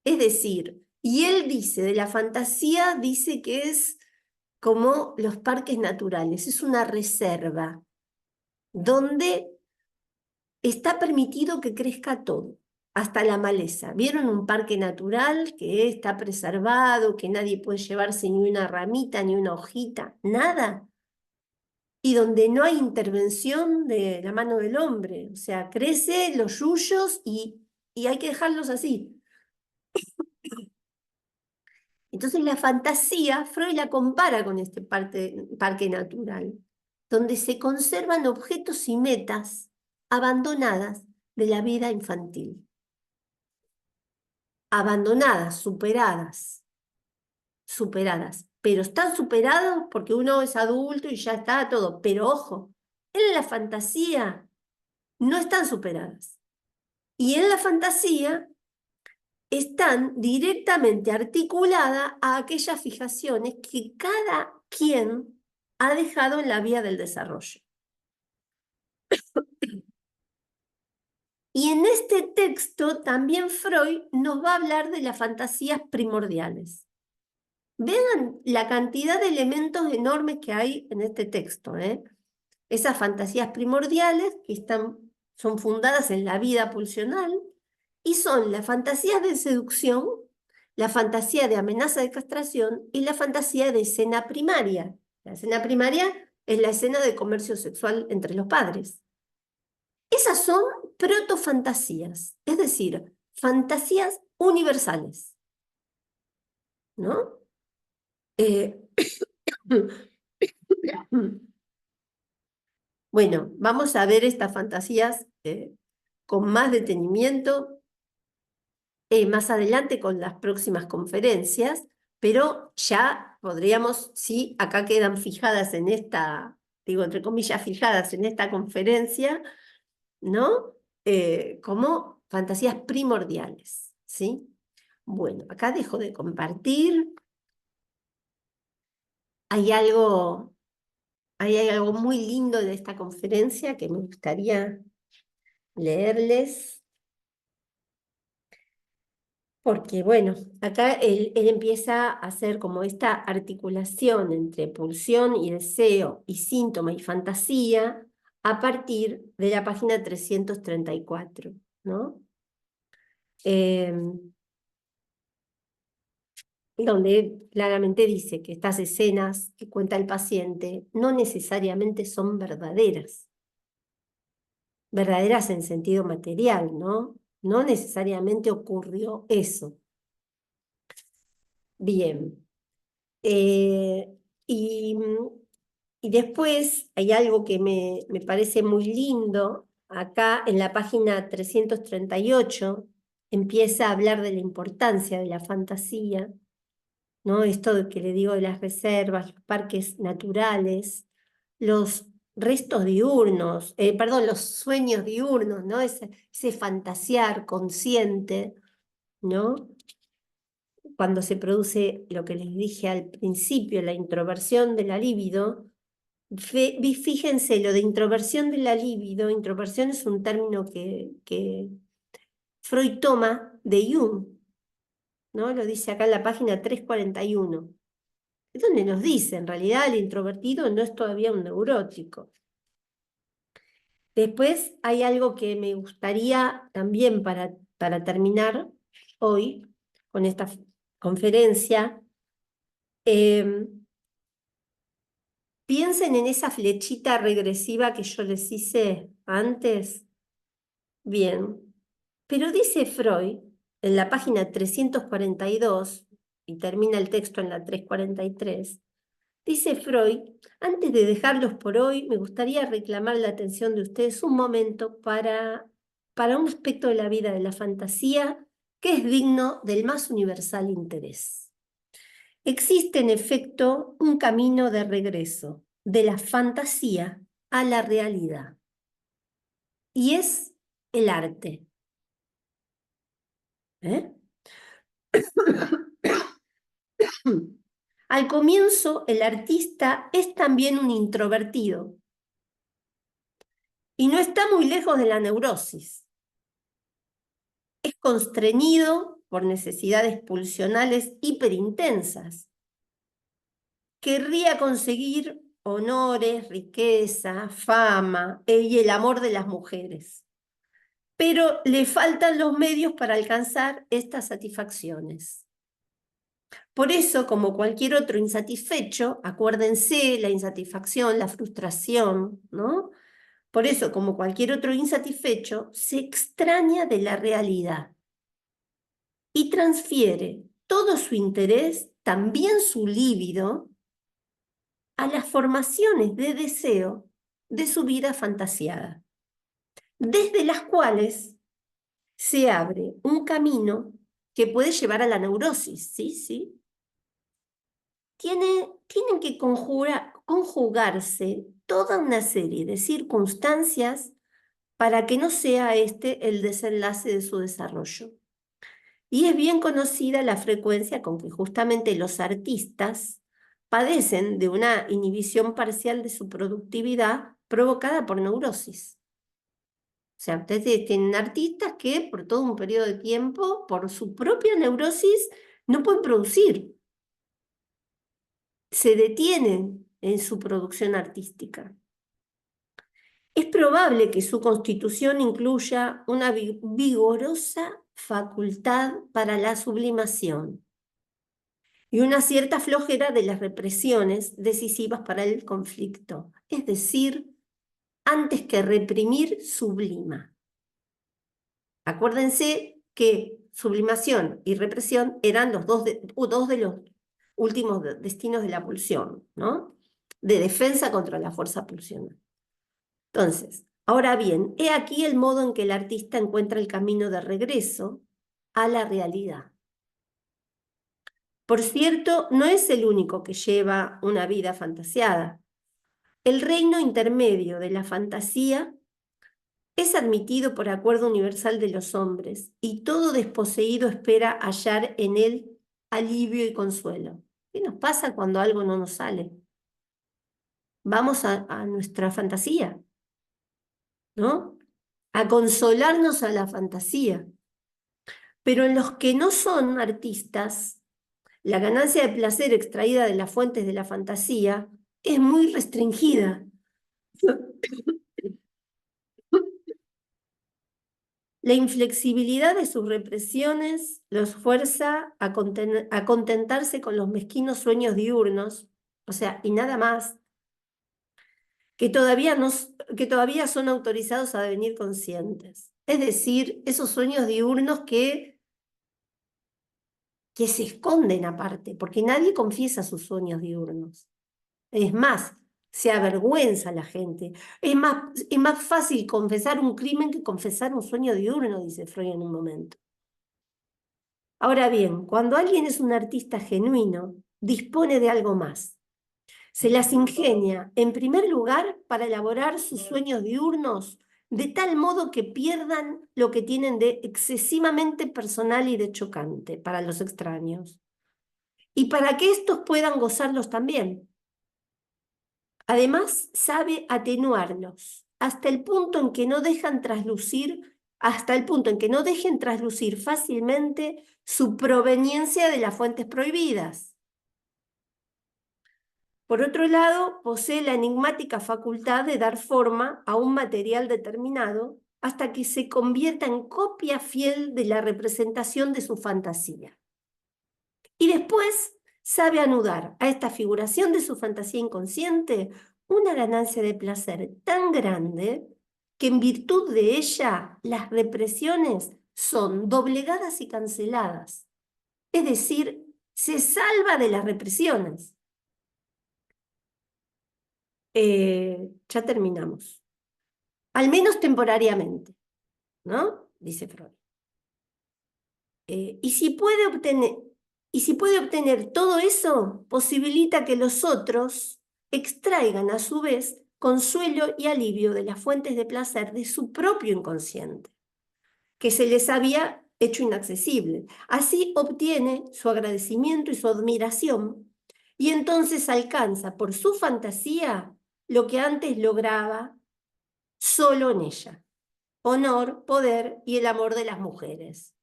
Es decir, y él dice, de la fantasía, dice que es como los parques naturales, es una reserva donde está permitido que crezca todo, hasta la maleza. ¿Vieron un parque natural que está preservado, que nadie puede llevarse ni una ramita, ni una hojita? Nada. Y donde no hay intervención de la mano del hombre. O sea, crece los yuyos y hay que dejarlos así. Entonces la fantasía, Freud la compara con este parque natural, donde se conservan objetos y metas abandonadas de la vida infantil. Abandonadas, superadas. Pero están superados porque uno es adulto y ya está todo. Pero ojo, en la fantasía no están superadas. Y en la fantasía están directamente articuladas a aquellas fijaciones que cada quien ha dejado en la vía del desarrollo. Y en este texto también Freud nos va a hablar de las fantasías primordiales. Vean la cantidad de elementos enormes que hay en este texto, ¿eh? Esas fantasías primordiales que son fundadas en la vida pulsional y son las fantasías de seducción, la fantasía de amenaza de castración y la fantasía de escena primaria. La escena primaria es la escena de comercio sexual entre los padres. Esas son protofantasías, es decir, fantasías universales, ¿no? Eh, bueno, vamos a ver estas fantasías con más detenimiento más adelante con las próximas conferencias, pero ya podríamos, sí, acá quedan fijadas en esta, digo, entre comillas, fijadas en esta conferencia, ¿no? Como fantasías primordiales, ¿sí? Bueno, acá dejo de compartir. Hay algo, hay algo muy lindo de esta conferencia que me gustaría leerles. Porque, bueno, acá él empieza a hacer como esta articulación entre pulsión y deseo y síntoma y fantasía a partir de la página 334, ¿no? Eh, donde claramente dice que estas escenas que cuenta el paciente no necesariamente son verdaderas, verdaderas en sentido material, ¿no? No necesariamente ocurrió eso. Bien. Eh, y, y después hay algo que me parece muy lindo. Acá en la página 338 empieza a hablar de la importancia de la fantasía, ¿no? Esto de que le digo de las reservas, los parques naturales, los restos diurnos, perdón, los sueños diurnos, ¿no? Ese fantasear consciente, ¿no? Cuando se produce lo que les dije al principio, la introversión de la libido. Fíjense, lo de introversión de la libido, introversión es un término que Freud toma de Jung, ¿no? Lo dice acá en la página 341. Es donde nos dice, en realidad, el introvertido no es todavía un neurótico. Después hay algo que me gustaría también para terminar hoy con esta conferencia. Piensen en esa flechita regresiva que yo les hice antes. Bien, pero dice Freud en la página 342, y termina el texto en la 343, dice Freud, antes de dejarlos por hoy, me gustaría reclamar la atención de ustedes un momento para un aspecto de la vida de la fantasía que es digno del más universal interés. Existe en efecto un camino de regreso de la fantasía a la realidad, y es el arte. ¿Eh? Al comienzo, el artista es también un introvertido y no está muy lejos de la neurosis. Es constreñido por necesidades pulsionales hiperintensas. Querría conseguir honores, riqueza, fama y el amor de las mujeres, pero le faltan los medios para alcanzar estas satisfacciones. Por eso, como cualquier otro insatisfecho, acuérdense la insatisfacción, la frustración, ¿no? Por eso, como cualquier otro insatisfecho, se extraña de la realidad y transfiere todo su interés, también su líbido, a las formaciones de deseo de su vida fantasiada, desde las cuales se abre un camino que puede llevar a la neurosis, ¿sí? ¿Sí? Tienen que conjugarse toda una serie de circunstancias para que no sea este el desenlace de su desarrollo. Y es bien conocida la frecuencia con que justamente los artistas padecen de una inhibición parcial de su productividad provocada por neurosis. O sea, ustedes tienen artistas que por todo un periodo de tiempo, por su propia neurosis, no pueden producir. Se detienen en su producción artística. Es probable que su constitución incluya una vigorosa facultad para la sublimación y una cierta flojera de las represiones decisivas para el conflicto. Es decir, antes que reprimir, sublima. Acuérdense que sublimación y represión eran dos de los últimos destinos de la pulsión, ¿no? De defensa contra la fuerza pulsional. Entonces, ahora bien, he aquí el modo en que el artista encuentra el camino de regreso a la realidad. Por cierto, no es el único que lleva una vida fantasiada. El reino intermedio de la fantasía es admitido por acuerdo universal de los hombres, y todo desposeído espera hallar en él alivio y consuelo. ¿Qué nos pasa cuando algo no nos sale? Vamos a nuestra fantasía, ¿no? A consolarnos a la fantasía. Pero en los que no son artistas, la ganancia de placer extraída de las fuentes de la fantasía es muy restringida. La inflexibilidad de sus represiones los fuerza a contentarse con los mezquinos sueños diurnos, o sea, y nada más, que todavía son autorizados a devenir conscientes. Es decir, esos sueños diurnos que se esconden aparte, porque nadie confiesa sus sueños diurnos. Es más, se avergüenza la gente. Es más fácil confesar un crimen que confesar un sueño diurno, dice Freud en un momento. Ahora bien, cuando alguien es un artista genuino, dispone de algo más. Se las ingenia, en primer lugar, para elaborar sus sueños diurnos de tal modo que pierdan lo que tienen de excesivamente personal y de chocante para los extraños, y para que éstos puedan gozarlos también. Además, sabe atenuarlos hasta el punto en que no dejen traslucir fácilmente su proveniencia de las fuentes prohibidas. Por otro lado, posee la enigmática facultad de dar forma a un material determinado hasta que se convierta en copia fiel de la representación de su fantasía. Y después sabe anudar a esta figuración de su fantasía inconsciente una ganancia de placer tan grande que en virtud de ella las represiones son doblegadas y canceladas. Es decir, se salva de las represiones. Ya terminamos. Al menos temporariamente, ¿no? Dice Freud. Y si puede obtener todo eso, posibilita que los otros extraigan a su vez consuelo y alivio de las fuentes de placer de su propio inconsciente, que se les había hecho inaccesible. Así obtiene su agradecimiento y su admiración, y entonces alcanza por su fantasía lo que antes lograba solo en ella: honor, poder y el amor de las mujeres,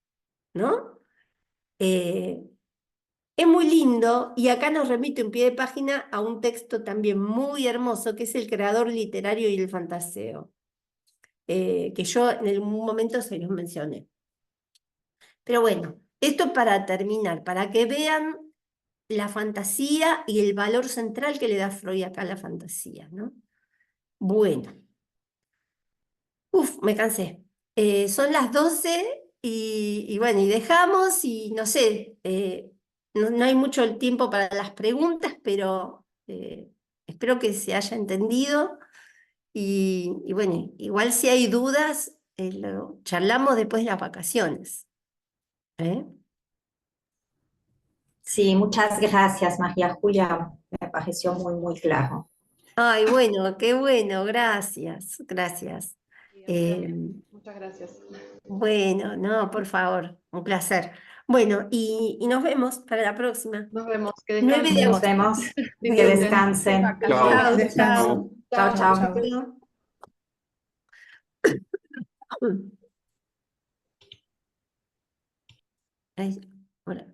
¿no? Es muy lindo, y acá nos remite un pie de página a un texto también muy hermoso, que es El creador literario y el fantaseo, que yo en algún momento se los mencioné. Pero bueno, esto para terminar, para que vean la fantasía y el valor central que le da Freud acá a la fantasía, ¿no? Bueno, me cansé. Son las 12 y bueno, y dejamos y no sé, no hay mucho el tiempo para las preguntas, pero espero que se haya entendido y bueno, igual si hay dudas, lo charlamos después de las vacaciones. ¿Eh? Sí, muchas gracias, María Julia. Me pareció muy, muy claro. Ay, bueno, qué bueno, gracias, gracias. Sí, a mí Eh, también. Muchas gracias. bueno, no, por favor, un placer. Bueno, y nos vemos para la próxima. Nos vemos. Que 9 de descansen. Nos agosto. vemos. Que Disfruten Bueno, sus descansen. Chao. chao, vacaciones. Chao. chao. Chao, Chao, chao. chao. Ay, hola.